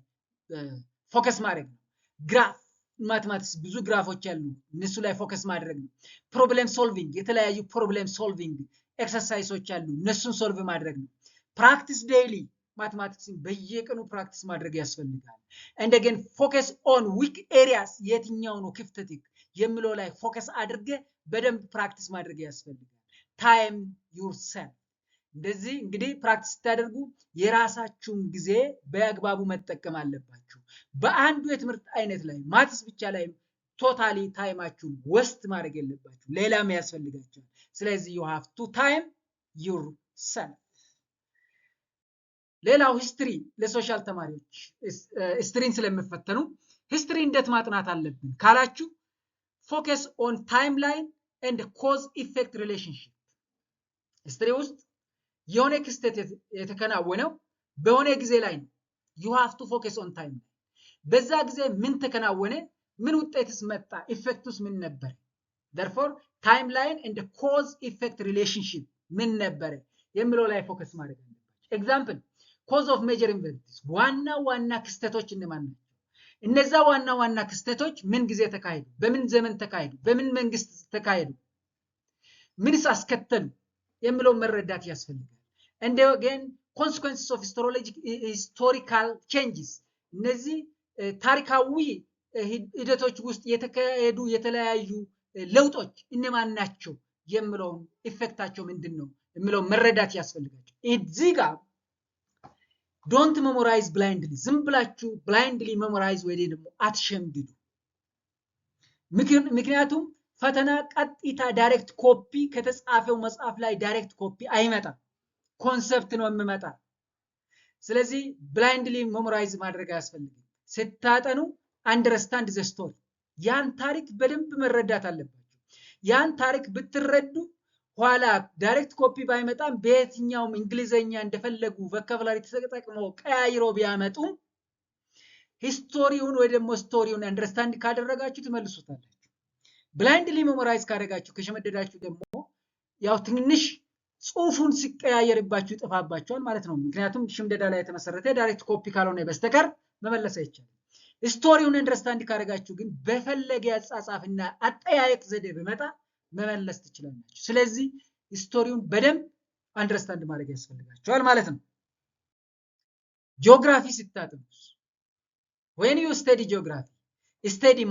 ፎከስ ማድረግ ነው። ግራፍ ማትማቲክስ ብዙ ግራፎች አሉ፣ እነሱ ላይ ፎከስ ማድረግ ነው። ፕሮብሌም ሶልቪንግ የተለያዩ ፕሮብሌም ሶልቪንግ ኤክሰርሳይሶች አሉ እነሱን ሶልቭ ማድረግ ነው ፕራክቲስ ዴይሊ ማቴማቲክስን በየቀኑ ፕራክቲስ ማድረግ ያስፈልጋል and again focus on weak areas የትኛው ነው ክፍተት የሚለው ላይ ፎከስ አድርገ በደንብ ፕራክቲስ ማድረግ ያስፈልጋል time yourself እንደዚህ እንግዲህ ፕራክቲስ ታደርጉ የራሳችሁን ጊዜ በአግባቡ መጠቀም አለባችሁ በአንዱ የትምህርት አይነት ላይ ማትስ ብቻ ላይ ቶታሊ ታይማችሁን ወስት ማድረግ የለባችሁ ሌላም ያስፈልጋችኋል ስለዚህ you have to time yourself ሌላው ሂስትሪ ለሶሻል ተማሪዎች ሂስትሪን ስለምፈተኑ ሂስትሪ እንዴት ማጥናት አለብን ካላችሁ ፎከስ ኦን ታይምላይን ኤንድ ኮዝ ኢፌክት ሪሌሽንሺፕ ሂስትሪ ውስጥ የሆነ ክስተት የተከናወነው በሆነ ጊዜ ላይ ነው you have to focus on time በዛ ጊዜ ምን ተከናወነ ምን ውጤትስ መጣ ኢፌክቱስ ምን ነበር therefore timeline and the cause effect relationship ምን ነበር የሚለው ላይ ፎከስ ማድረግ አለባችሁ example cause of major events ዋና ክስተቶች እነማን ናቸው እነዛ ዋና ክስተቶች ምን ጊዜ ተካሄዱ በምን ዘመን ተካሄዱ በምን መንግስት ተካሄዱ ምንስ አስከተሉ የሚለው መረዳት ያስፈልጋል and again consequences of historical changes እነዚህ ታሪካዊ ሂደቶች ውስጥ የተካሄዱ የተለያዩ ለውጦች እነማን ናቸው የሚለው ኢፌክታቸው ምንድነው የሚለው መረዳት ያስፈልጋል እዚህ ጋር don't memorize blindly ዝም ብላችሁ blindly memorize ወይ ደግሞ አትሸምድዱ ምክንያቱም ፈተና ቀጥታ ዳይሬክት ኮፒ ከተጻፈው መጽሐፍ ላይ ዳይሬክት ኮፒ አይመጣም ኮንሰፕት ነው የሚመጣ ስለዚህ blindly memorize ማድረግ ያስፈልጋል ስታጠኑ understand the story ያን ታሪክ በደንብ መረዳት አለባችሁ ያን ታሪክ ብትረዱ ኋላ ዳይሬክት ኮፒ ባይመጣም በየትኛውም እንግሊዘኛ እንደፈለጉ ቮካቡላሪ ተጠቅመው ቀያይሮ ቢያመጡ ሂስቶሪውን ወይ ደግሞ ስቶሪውን አንደርስታንድ ካደረጋችሁ ትመልሱታላችሁ ብላይንድሊ ሜሞራይዝ ካደረጋችሁ ከሸመደዳችሁ ደግሞ ያው ትንሽ ጽሁፉን ሲቀያየርባችሁ ይጠፋባችኋል ማለት ነው ምክንያቱም ሽምደዳ ላይ የተመሰረተ ዳይሬክት ኮፒ ካልሆነ በስተቀር መመለስ አይቻልም ስቶሪውን አንደርስታንድ ካደረጋችሁ ግን በፈለገ ያጻጻፍና አጠያየቅ ዘዴ በመጣ መመለስ ትችላላችሁ ስለዚህ ስቶሪውን በደንብ አንደርስታንድ ማድረግ ያስፈልጋችኋል ማለት ነው ጂኦግራፊ ስታጠኑ when you study geography study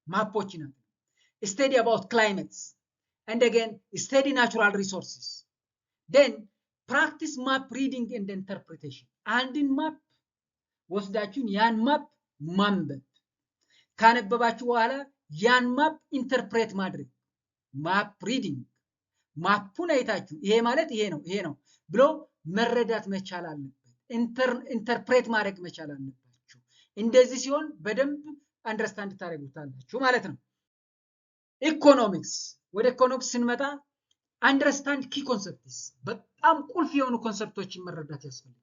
ማፖችን study about climates and again study natural resources then practice map reading and interpretation አንድን ማፕ ወስዳችሁ ያን ማፕ ማንበብ ካነበባችሁ በኋላ ያን ማፕ ኢንተርፕሬት ማድረግ ማፕ ሪዲንግ ማፑን አይታችሁ ይሄ ማለት ይሄ ነው ብሎ መረዳት መቻል አለበት ኢንተርፕሬት ማድረግ መቻል አለባችሁ እንደዚህ ሲሆን በደንብ አንደርስታንድ ታደርጉታላችሁ ማለት ነው ኢኮኖሚክስ ወደ ኢኮኖሚክስ ስንመጣ አንደርስታንድ ኪ ኮንሰፕትስ በጣም ቁልፍ የሆኑ ኮንሰፕቶችን መረዳት ያስፈልጋል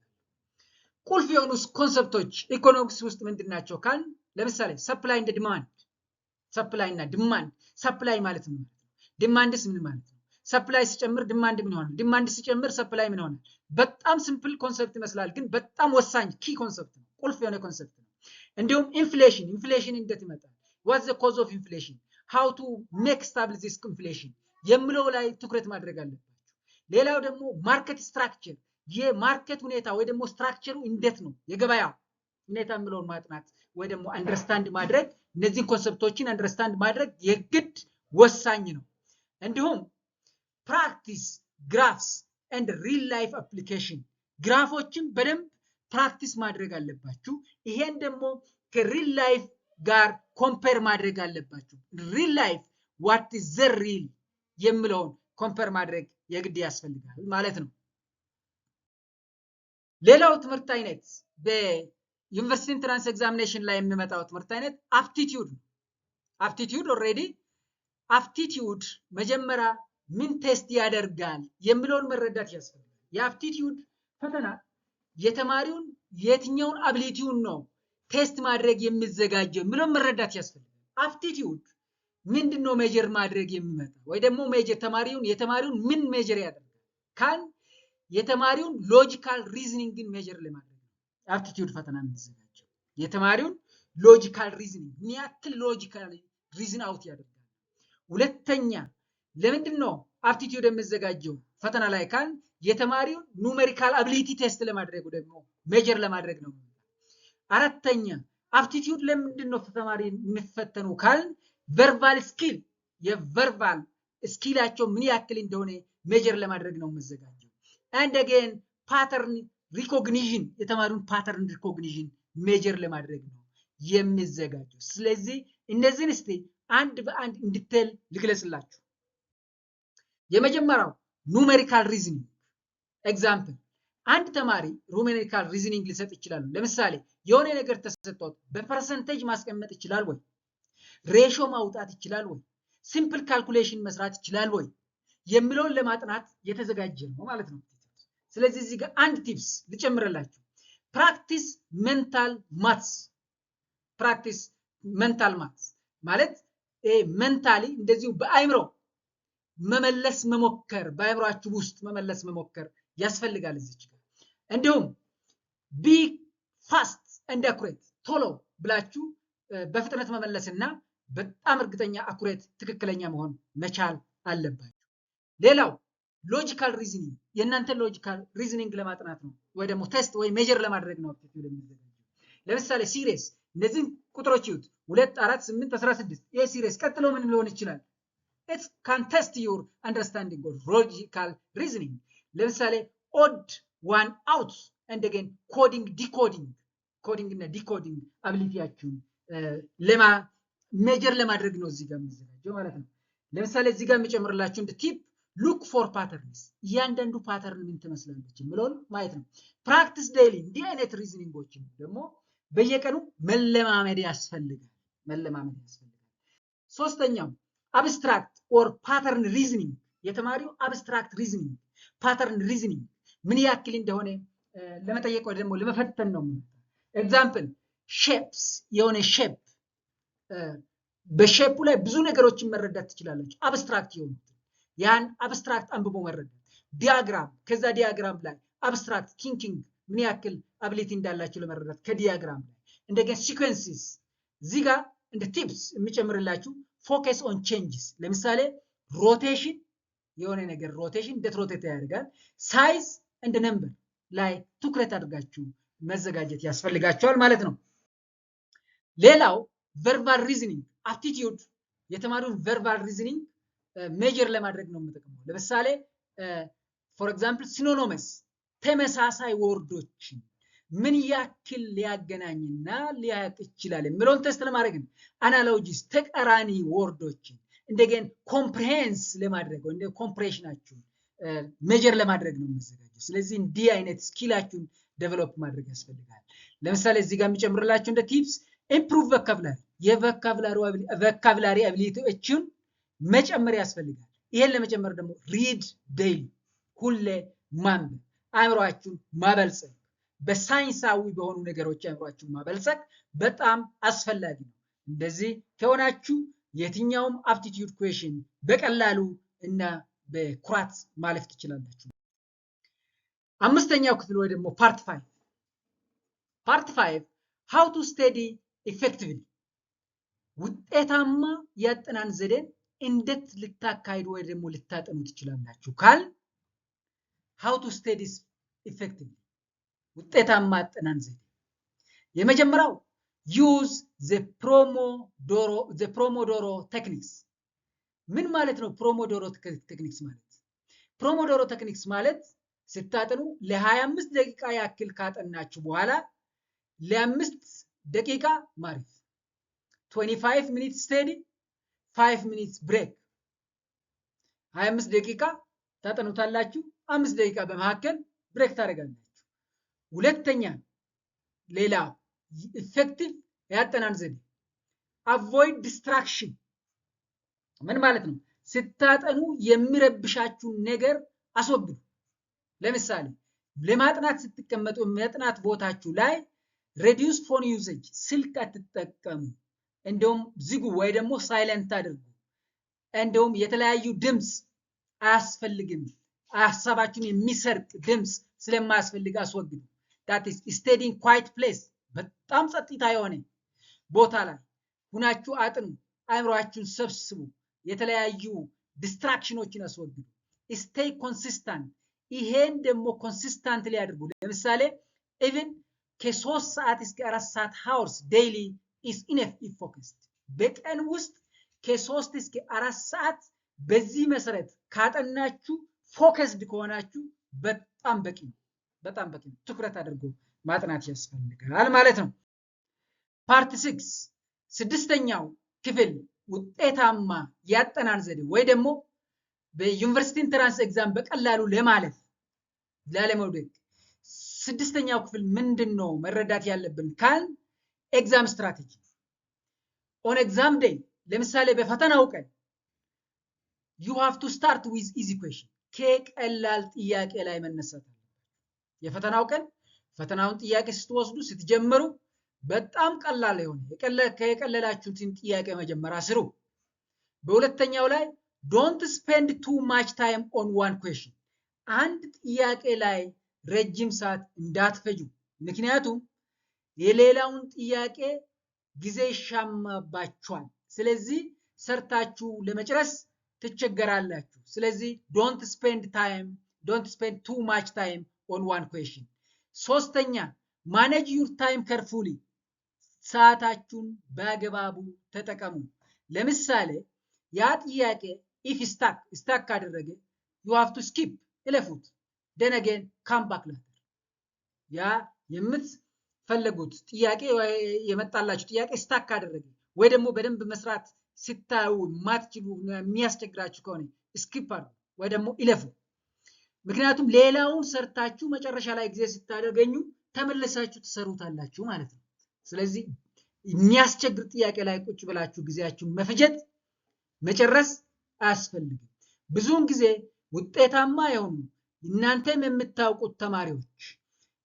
ቁልፍ የሆኑ ኮንሰፕቶች ኢኮኖሚክስ ውስጥ ምንድናቸው ካል ለምሳሌ ሰፕላይ እና ዲማንድ ሰፕላይ ማለት ነው ዲማንድስ ምን ማለት ነው ሰፕላይ ሲጨምር ዲማንድ ምን ይሆናል ዲማንድ ሲጨምር ሰፕላይ ምን ይሆናል በጣም ሲምፕል ኮንሰፕት ይመስላል ግን በጣም ወሳኝ ኪ ኮንሰፕት ነው ቁልፍ የሆነ ኮንሰፕት ነው እንዲሁም ኢንፍሌሽን እንዴት ይመጣል what's the cause of inflation how to make stable this inflation የሚለው ላይ ትኩረት ማድረግ አለባችሁ ሌላው ደግሞ ማርኬት ስትራክቸር የማርኬት ሁኔታ ወይ ደግሞ ስትራክቸሩ እንዴት ነው የገበያ ሁኔታ የሚለውን ማጥናት ወይ ደግሞ አንደርስታንድ ማድረግ እነዚህ ኮንሰፕቶችን አንደርስታንድ ማድረግ የግድ ወሳኝ ነው እንዲሁም ፕራክቲስ ግራፍስ and real life application ግራፎችን በደንብ ፕራክቲስ ማድረግ አለባችሁ ይሄን ደግሞ ከሪል ላይፍ ጋር ኮምፔር ማድረግ አለባችሁ ሪል ላይፍ what is the real የሚለውን ኮምፔር ማድረግ የግድ ያስፈልጋል ማለት ነው ሌላው ትምህርት አይነት በዩኒቨርሲቲ ኢንትራንስ ኤግዛሚኔሽን ላይ የሚመጣው ትምህርት አይነት አፕቲቲዩድ ኦሬዲ አፕቲቲዩድ መጀመሪያ ምን ቴስት ያደርጋል የሚለውን መረዳት ያስፈልጋል የአፕቲቲዩድ ፈተና የተማሪውን የትኛውን አቢሊቲውን ነው ቴስት ማድረግ የሚዘጋጀው የሚለውን መረዳት ያስፈልጋል አፕቲቲዩድ ምንድነው ሜጀር ማድረግ የሚመጣ ወይ ደግሞ የተማሪውን ምን ሜጀር ያደርጋል ካን የተማሪውን ሎጂካል ሪዝኒንግን ሜጀር ለማድረግ አፕቲቲዩድ ፈተና የሚዘጋጀው የተማሪውን ሎጂካል ሪዝኒንግ ምን ያክል ሎጂካሊ ሪዝን አውት ያደርጋል ሁለተኛ ለምንድነው አፕቲቲዩድ የሚዘጋጀው ፈተና ላይ ካል የተማሪውን ኑሜሪካል አቢሊቲ ቴስት ለማድረግ ደግሞ ሜጀር ለማድረግ ነው። አራተኛ አፕቲቲዩድ ለምንድን ነው ተማሪ የሚፈተኑ ካል ቨርባል ስኪል የቨርባል ስኪላቸው ምን ያክል እንደሆነ ሜጀር ለማድረግ ነው የሚዘጋጀው። and again pattern recognition የተማሪውን pattern recognition ሜጀር ለማድረግ ነው የሚዘጋጀው። ስለዚህ እነዚህን እስቲ አንድ በአንድ እንዲቴል ልግለጽላችሁ። የመጀመሪያው ኑሜሪካል ሪዝኒንግ ኤግዛምፕል አንድ ተማሪ ኑሜሪካል ሪዝኒንግ ሊሰጥ ይችላል። ለምሳሌ የሆነ ነገር ተሰጥቶት በፐርሰንቴጅ ማስቀመጥ ይችላል ወይ? ሬሾ ማውጣት ይችላል ወይ? ሲምፕል ካልኩሌሽን መስራት ይችላል ወይ የሚለውን ለማጥናት የተዘጋጀ ነው ማለት ነው። ስለዚህ እዚህ ጋር አንድ ቲፕስ ልጨምርላችሁ። ፕራክቲስ ሜንታል ማትስ። ፕራክቲስ ሜንታል ማትስ ማለት ሜንታሊ እንደዚሁ በአይምሮ መመለስ መሞከር፣ በአይምሮአችሁ ውስጥ መመለስ መሞከር ያስፈልጋል እዚች ጋር። እንዲሁም ቢ ፋስት ኤንድ አኩሬት ቶሎ ብላችሁ በፍጥነት መመለስና በጣም እርግጠኛ አኩሬት ትክክለኛ መሆን መቻል አለባችሁ። ሌላው ሎጂካል ሪዝኒንግ የእናንተ ሎጂካል ሪዝኒንግ ለማጥናት ነው ወይ ደግሞ ቴስት ወይ ሜጀር ለማድረግ ነው የሚዘጋጀው። ለምሳሌ ሲሪየስ እነዚህን ቁጥሮች ይዩት 2 4 8 16 ይሄ ሲሪየስ ቀጥሎ ምን ሊሆን ይችላል? it can test your understanding of logical reasoning። ለምሳሌ odd one out and again coding decoding እና decoding አቢሊቲያችሁን ለማ ሜጀር ለማድረግ ነው እዚህ ጋር የሚዘጋጀው ማለት ነው። ለምሳሌ እዚህ ጋር የሚጨምርላችሁ እንደ ቲፕ ሉክ ፎር ፓተርንስ እያንዳንዱ ፓተርን ምን ትመስላለች የሚለውን ማየት ነው። ፕራክቲስ ዴይሊ እንዲህ አይነት ሪዝኒንጎችን ደግሞ በየቀኑ መለማመድ ያስፈልጋል። ሶስተኛው አብስትራክት ኦር ፓተርን ሪዝኒንግ የተማሪው አብስትራክት ሪዝኒንግ ፓተርን ሪዝኒንግ ምን ያክል እንደሆነ ለመጠየቅ ወይ ደግሞ ለመፈተን ነው። ኤግዛምፕል ሼፕስ የሆነ ሼፕ በሼፑ ላይ ብዙ ነገሮችን መረዳት ትችላለች። አብስትራክት የሆኑት ያን አብስትራክት አንብቦ መረዳት። ዲያግራም ከዛ ዲያግራም ላይ አብስትራክት ቲንኪንግ ምን ያክል አቢሊቲ እንዳላችሁ ለመረዳት ከዲያግራም ላይ። እንደገና ሲኩዌንሲስ እዚህ ጋር እንደ ቲፕስ የሚጨምርላችሁ ፎከስ ኦን ቼንጅስ ለምሳሌ ሮቴሽን የሆነ ነገር ሮቴሽን እንዴት ሮቴት ያደርጋል፣ ሳይዝ እንደ ነምበር ላይ ትኩረት አድርጋችሁ መዘጋጀት ያስፈልጋቸዋል ማለት ነው። ሌላው ቨርባል ሪዝኒንግ አፕቲቲዩድ የተማሪውን ቨርባል ሪዝኒንግ ሜጀር ለማድረግ ነው የምጠቅመው። ለምሳሌ ፎር ኤግዛምፕል ሲኖኒመስ ተመሳሳይ ወርዶችን ምን ያክል ሊያገናኝና ሊያቅ ይችላል የሚለውን ቴስት ለማድረግ ነው። አናሎጂስ ተቃራኒ ወርዶችን እንደገና ኮምፕሬሄንስ ለማድረግ ወይ ኮምፕሬሽናችሁን ሜጀር ለማድረግ ነው የሚዘጋጀው። ስለዚህ እንዲህ አይነት ስኪላችሁን ዴቨሎፕ ማድረግ ያስፈልጋል። ለምሳሌ እዚህ ጋር የሚጨምርላችሁ እንደ ቲፕስ ኢምፕሩቭ ቮካብላሪ የቮካብላሪ አቢሊቲዎችን መጨመር ያስፈልጋል። ይሄን ለመጨመር ደግሞ ሪድ ዴይሊ ሁሌ ማንበብ፣ አእምሯችሁን ማበልጸግ፣ በሳይንሳዊ በሆኑ ነገሮች አእምሯችሁን ማበልጸግ በጣም አስፈላጊ ነው። እንደዚህ ከሆናችሁ የትኛውም አፕቲቲዩድ ኩዌሽን በቀላሉ እና በኩራት ማለፍ ትችላላችሁ። አምስተኛው ክፍል ወይ ደግሞ ፓርት 5 how to study effectively ውጤታማ ያጠናን ዘዴን እንዴት ልታካሂዱ ወይ ደግሞ ልታጠኑ ትችላላችሁ ካል how to study effectively ውጤታማ ያጠናን ዘዴ የመጀመሪያው use the Pomodoro techniques ምን ማለት ነው? ፕሮሞዶሮ ቴክኒክስ ማለት ፕሮሞዶሮ ቴክኒክስ ማለት ስታጠኑ ለ25 ደቂቃ ያክል ካጠናችሁ በኋላ ለ5 ደቂቃ ማሪፍ 25 minutes study 5 minutes break 25 ደቂቃ ታጠኑታላችሁ 5 ደቂቃ በመካከል ብሬክ ታደርጋላችሁ። ሁለተኛ ሌላ ኢፌክቲቭ ያጠናን ዘዴ avoid distraction ምን ማለት ነው? ስታጠኑ የሚረብሻችሁ ነገር አስወግዱ። ለምሳሌ ለማጥናት ስትቀመጡ ማጥናት ቦታችሁ ላይ reduce phone usage ስልክ አትጠቀሙ፣ እንደውም ዝጉ ወይ ደግሞ ሳይለንት አድርጉ። እንደውም የተለያዩ ድምጽ አያስፈልግም፣ ሐሳባችሁን የሚሰርቅ ድምጽ ስለማያስፈልግ አስወግዱ። that is studying quiet place በጣም ጸጥታ የሆነ ቦታ ላይ ሁናችሁ አጥኑ፣ አእምሮአችሁን ሰብስቡ፣ የተለያዩ ዲስትራክሽኖችን አስወግዱ። stay consistent ይሄን ደግሞ consistently ያድርጉ ለምሳሌ even ከ3 ሰዓት እስከ 4 ሰዓት hours daily is enough if focused በቀን ውስጥ ከ3 እስከ 4 ሰዓት በዚህ መሰረት ካጠናችሁ ፎከስድ ከሆናችሁ በጣም በቂ ነው ትኩረት አድርጎ ማጥናት ያስፈልጋል ማለት ነው ፓርት 6 ስድስተኛው ክፍል ውጤታማ ያጠናን ዘዴ ወይ ደግሞ በዩኒቨርሲቲ ኢንትራንስ ኤግዛም በቀላሉ ለማለፍ ላለመውደቅ ስድስተኛው ክፍል ምንድነው መረዳት ያለብን ካል ኤግዛም ስትራቴጂ on exam day ለምሳሌ በፈተናው ቀን you have to start with easy question ከቀላል ጥያቄ ላይ መነሳት የፈተናው ቀን ፈተናውን ጥያቄ ስትወስዱ ስትጀምሩ በጣም ቀላል ይሆን የቀለላችሁትን ጥያቄ መጀመሪያ ስሩ በሁለተኛው ላይ don't spend too much time on one question አንድ ጥያቄ ላይ ረጅም ሰዓት እንዳትፈጁ ምክንያቱም የሌላውን ጥያቄ ጊዜ ይሻማባችኋል ስለዚህ ሰርታችሁ ለመጨረስ ትቸገራላችሁ ስለዚህ don't spend too much time on one question ሶስተኛ manage your time carefully ሰዓታችሁን በአግባቡ ተጠቀሙ ለምሳሌ ያ ጥያቄ if stuck ካደረገ you have to skip እለፉት then again come back later ያ የምትፈልጉት ጥያቄ የመጣላችሁ ጥያቄ stuck ካደረገ ወይ ደግሞ በደንብ መስራት ሲታዩ ማትችሉ የሚያስቸግራችሁ ከሆነ skip አድርጉ ወይ ደግሞ ይለፉ ምክንያቱም ሌላውን ሰርታችሁ መጨረሻ ላይ ጊዜ ስታደርገኙ ተመለሳችሁ ትሰሩታላችሁ ማለት ነው ስለዚህ የሚያስቸግር ጥያቄ ላይ ቁጭ ብላችሁ ጊዜያችሁን መፍጀት መጨረስ አያስፈልግም ብዙውን ጊዜ ውጤታማ የሆኑ እናንተም የምታውቁት ተማሪዎች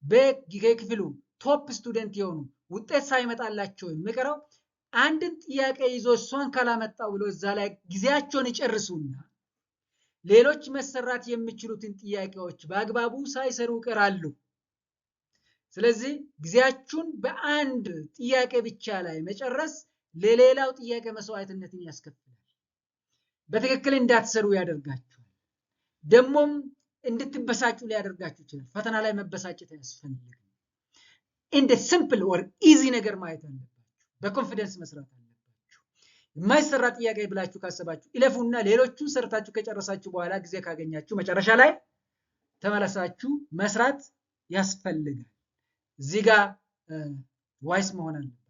በክፍሉ ቶፕ ስቱደንት የሆኑ ውጤት ሳይመጣላቸው የሚቀረው አንድን ጥያቄ ይዞ እሷን ካላመጣው ብሎ እዛ ላይ ጊዜያቸውን ይጨርሱና ሌሎች መሰራት የሚችሉትን ጥያቄዎች በአግባቡ ሳይሰሩ ይቀራሉ ስለዚህ ጊዜያችሁን በአንድ ጥያቄ ብቻ ላይ መጨረስ ለሌላው ጥያቄ መስዋዕትነትን ያስከፍላል በትክክል እንዳትሰሩ ያደርጋችኋል ደሞም እንድትበሳጩ ሊያደርጋችሁ ይችላል ፈተና ላይ መበሳጨት ያስፈልጋል እንደ ሲምፕል or easy ነገር ማየት አለባችሁ በኮንፊደንስ መስራት አለባችሁ የማይሰራ ጥያቄ ብላችሁ ካሰባችሁ ይለፉና ሌሎቹን ሰርታችሁ ከጨረሳችሁ በኋላ ጊዜ ካገኛችሁ መጨረሻ ላይ ተመለሳችሁ መስራት ያስፈልጋል እዚህ ጋር ዋይስ መሆን አለባችሁ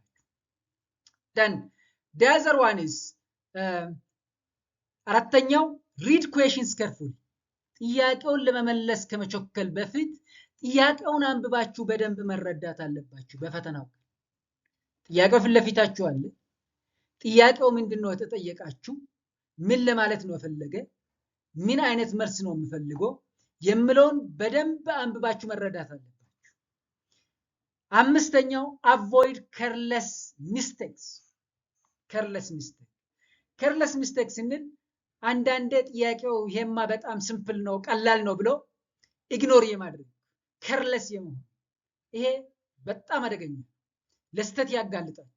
then the other one is አራተኛው read questions carefully ጥያቄውን ለመመለስ ከመቸከል በፊት ጥያቄውን አንብባችሁ በደንብ መረዳት አለባችሁ በፈተናው ጥያቄው ፍለፊታችሁ አለ ጥያቄው ምንድነው ተጠየቃችሁ ምን ለማለት ነው ፈለገ ምን አይነት መልስ ነው የሚፈልገው የምለውን በደንብ አንብባችሁ መረዳት አለባችሁ አምስተኛው avoid careless mistakes careless mistakes እንል አንዳንዴ ጥያቄው ይሄማ በጣም ሲምፕል ነው ቀላል ነው ብሎ ኢግኖር የማድረግ careless የመሆን ይሄ በጣም አደገኛ ለስተት ያጋልጣችኋል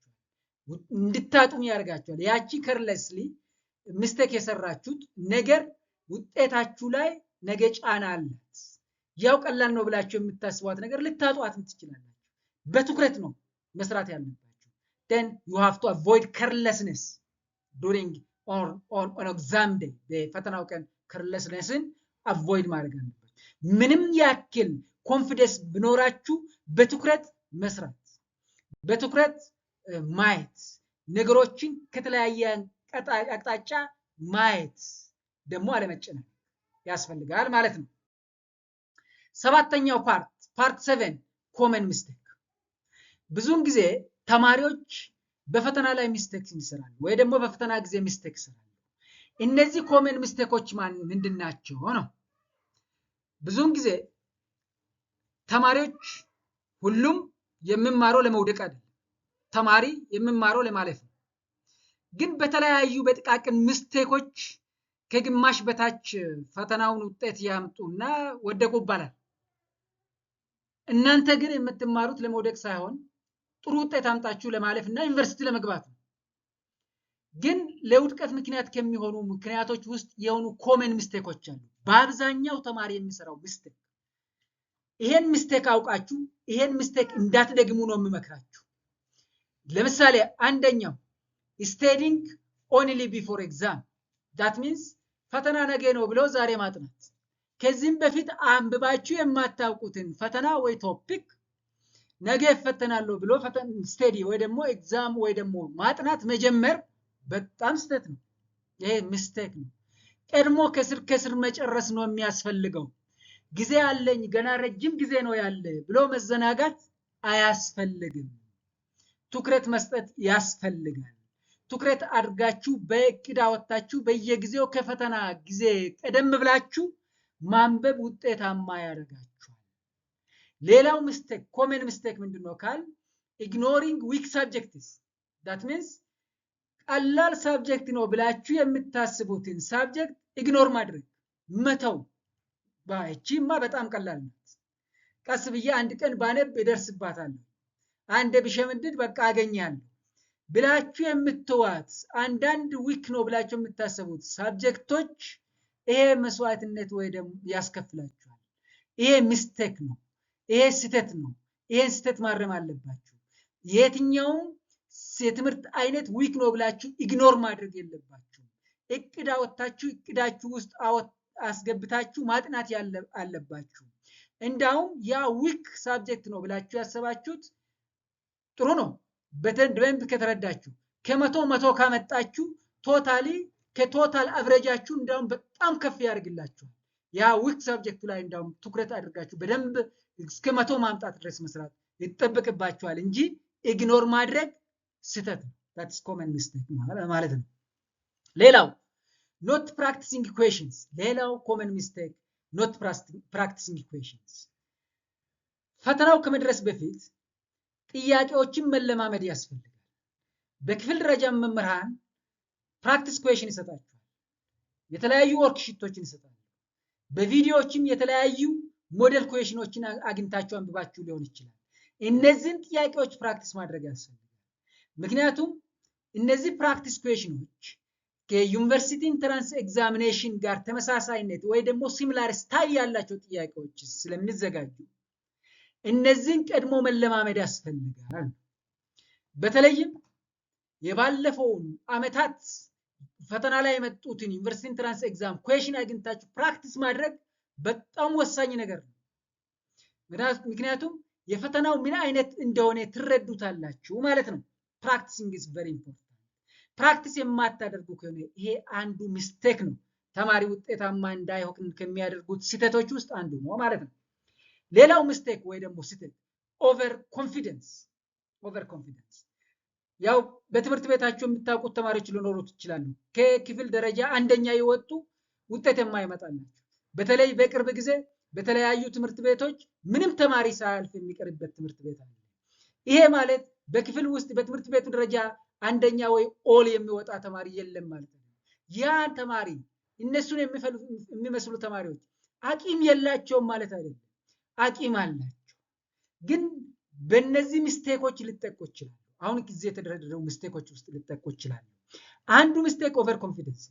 እንድታጡም ያርጋችኋል ያቺ carelessly mistake የሰራችሁት ነገር ውጤታችሁ ላይ ነገ ጫና አላት ያው ቀላል ነው ብላችሁ የምታስቧት ነገር ልታጧትም ትችላላችሁ በትኩረት ነው መስራት ያለባችሁ then you have to avoid carelessness during on exam day በፈተናው ቀን carelessnessን avoid ማድረግ አለባችሁ ምንም ያክል ኮንፊደንስ ቢኖራችሁ በትኩረት መስራት በትኩረት ማየት ነገሮችን ከተለያየ አቅጣጫ ማየት ደግሞ አለመጨነቅ ያስፈልጋል ማለት ነው ሰባተኛው ፓርት 7 common mistake ብዙውን ጊዜ ተማሪዎች በፈተና ላይ ሚስቴክስ ይሰራሉ ወይ ደግሞ በፈተና ጊዜ ሚስቴክስ ይሰራሉ እነዚህ ኮመን ሚስቴኮች ምንድናቸው ነው ብዙውን ጊዜ ተማሪዎች ሁሉም የሚማረው ለመውደቅ አይደለም ተማሪ የሚማረው ለማለፍ ነው ግን በተለያዩ በጥቃቅን ሚስቴኮች ከግማሽ በታች ፈተናውን ውጤት ያምጡና ወደቁ ይባላል እናንተ ግን የምትማሩት ለመውደቅ ሳይሆን ጥሩ ውጤት አምጣችሁ ለማለፍና ዩኒቨርሲቲ ለመግባት ነው ግን ለውድቀት ምክንያት ከሚሆኑ ምክንያቶች ውስጥ የሆኑ ኮመን ሚስቴኮች አሉ። በአብዛኛው ተማሪ የሚሰራው ሚስቴክ። ይሄን ሚስቴክ አውቃችሁ ይሄን ሚስቴክ እንዳትደግሙ ነው የምመክራችሁ። ለምሳሌ አንደኛው studying only before exam, that means ፈተና ነገ ነው ብሎ ዛሬ ማጥናት። ከዚህም በፊት አንብባችሁ የማታውቁትን ፈተና ወይ ቶፒክ ነገ እፈተናለሁ ብሎ ስቴዲ ወይ ደግሞ ኤግዛም ወይ ደግሞ ማጥናት መጀመር በጣም ስህተት ነው። ይሄ ሚስቴክ ነው። ቀድሞ ከስር መጨረስ ነው የሚያስፈልገው። ጊዜ አለኝ ገና ረጅም ጊዜ ነው ያለ ብሎ መዘናጋት አያስፈልግም። ትኩረት መስጠት ያስፈልጋል። ትኩረት አድርጋችሁ በእቅድ አወጣችሁ በየጊዜው ከፈተና ጊዜ ቀደም ብላችሁ ማንበብ ውጤታማ ያደርጋችኋል። ሌላው ሚስቴክ ኮመን ሚስቴክ ምንድነው ካል ኢግኖሪንግ ዊክ ሳብጀክትስ፣ that means ቀላል ሳብጀክት ነው ብላችሁ የምታስቡትን ሳብጀክት ኢግኖር ማድረግ መተው። ባይቺማ በጣም ቀላል ናት፣ ቀስ ብዬ አንድ ቀን ባነብ እደርስባታለሁ፣ አንድ ብሸምድድ በቃ አገኛለሁ ብላችሁ የምትዋት አንዳንድ ዊክ ነው ብላችሁ የምታስቡት ሳብጀክቶች ይሄ መስዋዕትነት ወይ ደግሞ ያስከፍላችኋል። ይሄ ሚስቴክ ነው፣ ይሄ ስህተት ነው። ይሄን ስህተት ማረም አለባችሁ። የትኛውም የትምህርት አይነት ዊክ ነው ብላችሁ ኢግኖር ማድረግ የለባችሁ። እቅድ አወጣችሁ እቅዳችሁ ውስጥ አስገብታችሁ ማጥናት አለባችሁ። እንዳውም ያ ዊክ ሳብጀክት ነው ብላችሁ ያሰባችሁት ጥሩ ነው በደንብ ከተረዳችሁ ከመቶ ካመጣችሁ ቶታሊ ከቶታል አቨሬጃችሁ እንዳውም በጣም ከፍ ያደርግላችኋል። ያ ዊክ ሳብጀክቱ ላይ እንዳውም ትኩረት አድርጋችሁ በደንብ እስከ 100 ማምጣት ድረስ መስራት ይጠበቅባችኋል እንጂ ኢግኖር ማድረግ ስህተት ነው። that's common mistake ማለት ነው። ሌላው not practicing equations፣ ሌላው common mistake not practicing equations። ፈተናው ከመድረስ በፊት ጥያቄዎችን መለማመድ ያስፈልጋል። በክፍል ደረጃ መምህራን ፕራክቲስ ኩዌሽን ይሰጣችኋል፣ የተለያዩ ወርክሺቶችን ይሰጣሉ። በቪዲዮዎችም የተለያዩ ሞዴል ኩዌሽኖችን አግኝታችሁ አንብባችሁ ሊሆን ይችላል። እነዚህን ጥያቄዎች ፕራክቲስ ማድረግ ያስፈልጋል። ምክንያቱም እነዚህ ፕራክቲስ ኩዌሽኖች ከዩኒቨርሲቲ ኢንትራንስ ኤግዛሚኔሽን ጋር ተመሳሳይነት ወይ ደግሞ ሲሚላር ስታይል ያላቸው ጥያቄዎች ስለሚዘጋጁ እነዚህን ቀድሞ መለማመድ ያስፈልጋል። በተለይም የባለፈውን አመታት ፈተና ላይ የመጡትን ዩኒቨርሲቲ ኢንትራንስ ኤግዛም ኩዌሽን አግኝታችሁ ፕራክቲስ ማድረግ በጣም ወሳኝ ነገር ነው። ምክንያቱም የፈተናው ምን አይነት እንደሆነ ትረዱታላችሁ ማለት ነው። ፕራክቲሲንግ ኢዝ ቬሪ ኢምፖርታንት። ፕራክቲስ የማታደርጉ ከሆነ ይሄ አንዱ ሚስቴክ ነው። ተማሪ ውጤታማ እንዳይሆን ከሚያደርጉት ስህተቶች ውስጥ አንዱ ነው ማለት ነው። ሌላው ሚስቴክ ወይ ደግሞ ስህተት ኦቨር ኮንፊደንስ። ያው በትምህርት ቤታችሁ የምታውቁት ተማሪዎች ሊኖሩ ይችላሉ። ከክፍል ደረጃ አንደኛ የወጡ ውጤት የማይመጣላቸው። በተለይ በቅርብ ጊዜ በተለያዩ ትምህርት ቤቶች ምንም ተማሪ ሳያልፍ የሚቀርበት ትምህርት ቤት አለ። ይሄ ማለት በክፍል ውስጥ በትምህርት ቤቱ ደረጃ አንደኛ ወይ ኦል የሚወጣ ተማሪ የለም ማለት ነው። ያ ተማሪ እነሱን የሚመስሉ ተማሪዎች አቂም የላቸውም ማለት አይደለም። አቂም አላቸው፣ ግን በእነዚህ ሚስቴኮች ሊጠቁ ይችላሉ። አሁን ጊዜ የተደረደረው ሚስቴኮች ውስጥ ሊጠቁ ይችላሉ። አንዱ ሚስቴክ ኦቨር ኮንፊደንስ።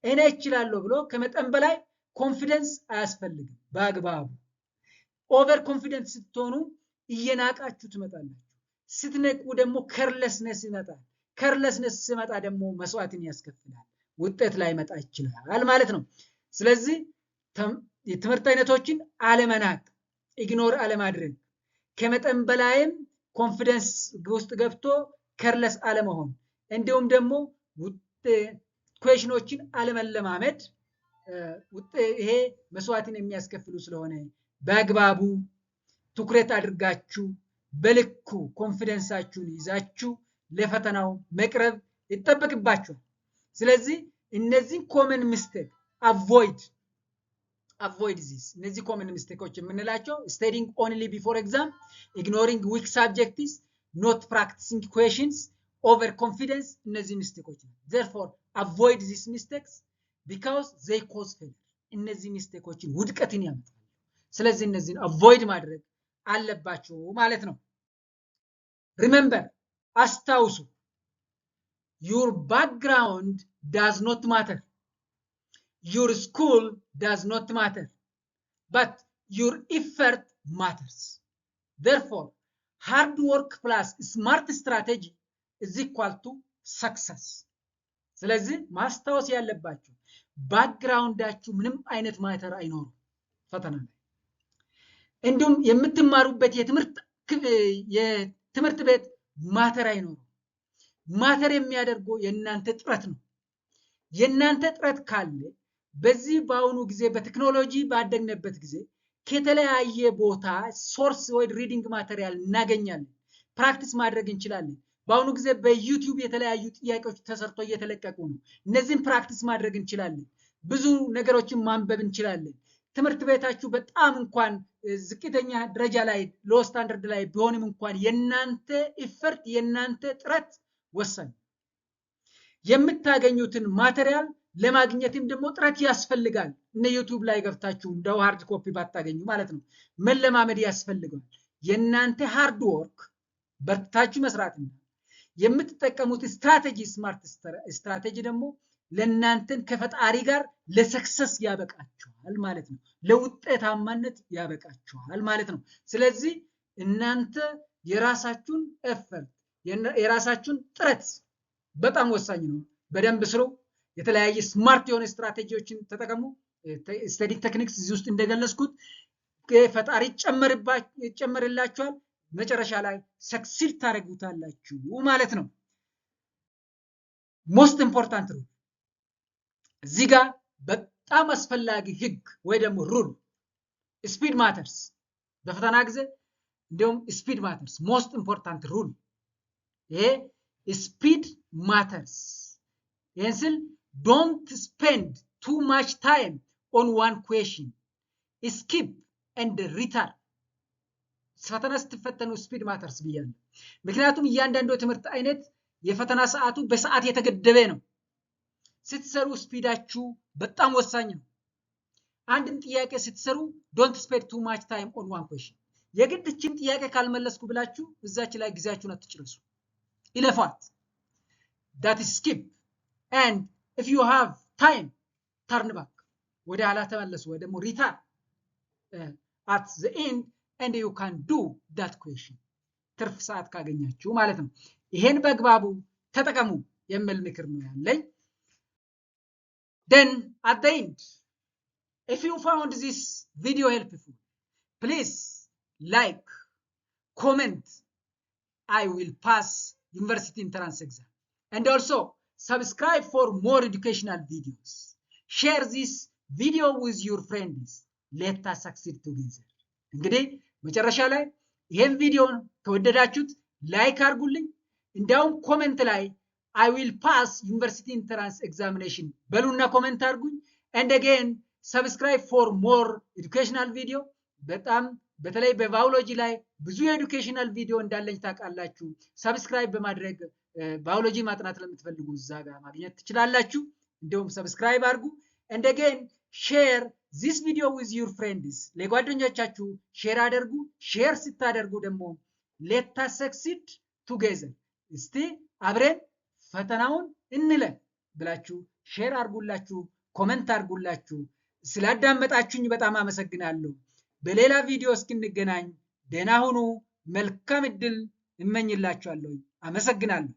እኔ እችላለሁ ብሎ ከመጠን በላይ ኮንፊደንስ አያስፈልግም። በአግባቡ ኦቨር ኮንፊደንስ ስትሆኑ እየናቃችሁ ትመጣላችሁ። ስትነቁ ደግሞ ከርለስነስ ይመጣል። ከርለስነስ ሲመጣ ደግሞ መስዋዕትን ያስከፍላል፣ ውጤት ላይ መጣ ይችላል ማለት ነው። ስለዚህ የትምህርት አይነቶችን አለመናቅ፣ ኢግኖር አለማድረግ፣ ከመጠን በላይም ኮንፊደንስ ውስጥ ገብቶ ከርለስ አለመሆን፣ እንዲሁም ደግሞ ኩዌሽኖችን አለመለማመድ ይሄ መስዋዕትን የሚያስከፍሉ ስለሆነ በአግባቡ ትኩረት አድርጋችሁ በልኩ ኮንፊደንሳችሁን ይዛችሁ ለፈተናው መቅረብ ይጠበቅባችኋል። ስለዚህ እነዚህ ኮመን ሚስቴክ አቮይድ ዚስ። እነዚህ ኮመን ሚስቴኮች የምንላቸው studying only before exam, ignoring weak subjects, not practicing questions, over confidence፣ እነዚህ ሚስቴኮች ናቸው። therefore avoid these mistakes because they cause failure። እነዚህ ሚስቴኮችን ውድቀትን ያመጣሉ። ስለዚህ እነዚህን አቮይድ ማድረግ አለባችሁ ማለት ነው። remember፣ አስታውሱ፣ your background does not matter. Your school does not matter. But your effort matters. Therefore, hard work plus smart strategy is equal to success. ስለዚህ ማስታወስ ያለባችሁ ባክግራውንዳችሁ ምንም አይነት ማተር አይኖርም ፈተና ላይ። እንዲሁም የምትማሩበት የትምህርት ቤት ማተር አይኖርም። ማተር የሚያደርገው የእናንተ ጥረት ነው። የእናንተ ጥረት ካለ በዚህ በአሁኑ ጊዜ በቴክኖሎጂ ባደግነበት ጊዜ ከተለያየ ቦታ ሶርስ ወይ ሪዲንግ ማቴሪያል እናገኛለን። ፕራክቲስ ማድረግ እንችላለን። በአሁኑ ጊዜ በዩቲዩብ የተለያዩ ጥያቄዎች ተሰርቶ እየተለቀቁ ነው። እነዚህን ፕራክቲስ ማድረግ እንችላለን። ብዙ ነገሮችን ማንበብ እንችላለን። ትምህርት ቤታችሁ በጣም እንኳን ዝቅተኛ ደረጃ ላይ ሎ ስታንዳርድ ላይ ቢሆንም እንኳን የእናንተ ኢፈርት የእናንተ ጥረት ወሳኝ። የምታገኙትን ማቴሪያል ለማግኘትም ደግሞ ጥረት ያስፈልጋል። እነ ዩቲዩብ ላይ ገብታችሁ እንደው ሃርድ ኮፒ ባታገኙ ማለት ነው መለማመድ ያስፈልጋል። የእናንተ ሃርድ ወርክ በርታችሁ መስራትና የምትጠቀሙት ስትራቴጂ ስማርት ስትራቴጂ ደግሞ ለእናንተን ከፈጣሪ ጋር ለሰክሰስ ያበቃችኋል ማለት ነው። ለውጤታማነት ያበቃችኋል ማለት ነው። ስለዚህ እናንተ የራሳችሁን ኤፈርት የራሳችሁን ጥረት በጣም ወሳኝ ነው። በደንብ ስሩ። የተለያየ ስማርት የሆነ ስትራቴጂዎችን ተጠቀሙ። ስተዲንግ ቴክኒክስ እዚህ ውስጥ እንደገለጽኩት ፈጣሪ ይጨመርላችኋል። መጨረሻ ላይ ሰክሲድ ታደርጉታላችሁ ማለት ነው። ሞስት ኢምፖርታንት ሩል እዚህ ጋር በጣም አስፈላጊ ህግ ወይ ደግሞ ሩል ስፒድ ማተርስ። በፈተና ጊዜ እንዲሁም ስፒድ ማተርስ ሞስት ኢምፖርታንት ሩል ይሄ ስፒድ ማተርስ። ይህን ስል ዶንት ስፔንድ ቱ ማች ታይም ኦን ዋን ኩዌሽን ስኪፕ ኤንድ ሪተርን። ፈተና ስትፈተኑ ስፒድ ማተርስ ብያለሁ። ምክንያቱም እያንዳንዱ የትምህርት አይነት የፈተና ሰዓቱ በሰዓት የተገደበ ነው። ስትሰሩ ስፒዳችሁ በጣም ወሳኝ ነው። አንድን ጥያቄ ስትሰሩ ዶንት ስፔንድ ቱ ማች ታይም ኦን ዋን ኩዌሽን። የግድችን ጥያቄ ካልመለስኩ ብላችሁ እዛች ላይ ጊዜያችሁን አትጨርሱ። ይለፋት that is skip and if you have time turn back ወደ ኋላ ተመለሱ ወይ ደግሞ return at the end and you can do that question ትርፍ ሰዓት ካገኛችሁ ማለት ነው። ይሄን በአግባቡ ተጠቀሙ የሚል ምክር ነው ያለኝ። then at the end if you found this video helpful please like, comment. I will pass university entrance exam. And also subscribe for more educational videos. Share this video with your friends. Let us succeed together. እንግዲህ መጨረሻ ላይ ይሄን ቪዲዮን ከወደዳችሁት ላይክ አድርጉልኝ። እንዲያውም ኮሜንት ላይ I will pass university entrance examination በሉና ኮሜንት አድርጉኝ። and again subscribe for more educational video። በጣም በተለይ በባዮሎጂ ላይ ብዙ የኤዱኬሽናል ቪዲዮ እንዳለኝ ታውቃላችሁ። ሰብስክራይብ በማድረግ ባዮሎጂ ማጥናት ለምትፈልጉ እዛ ጋር ማግኘት ትችላላችሁ። እንዲሁም ሰብስክራይብ አድርጉ። and again share this video with your friends። ለጓደኞቻችሁ ሼር አድርጉ። ሼር ስታደርጉ ደግሞ let us succeed together። እስቲ አብረን ፈተናውን እንለፍ ብላችሁ ሼር አድርጉላችሁ፣ ኮሜንት አድርጉላችሁ። ስላዳመጣችሁኝ በጣም አመሰግናለሁ። በሌላ ቪዲዮ እስክንገናኝ ደህና ሁኑ። መልካም እድል እመኝላችኋለሁ። አመሰግናለሁ።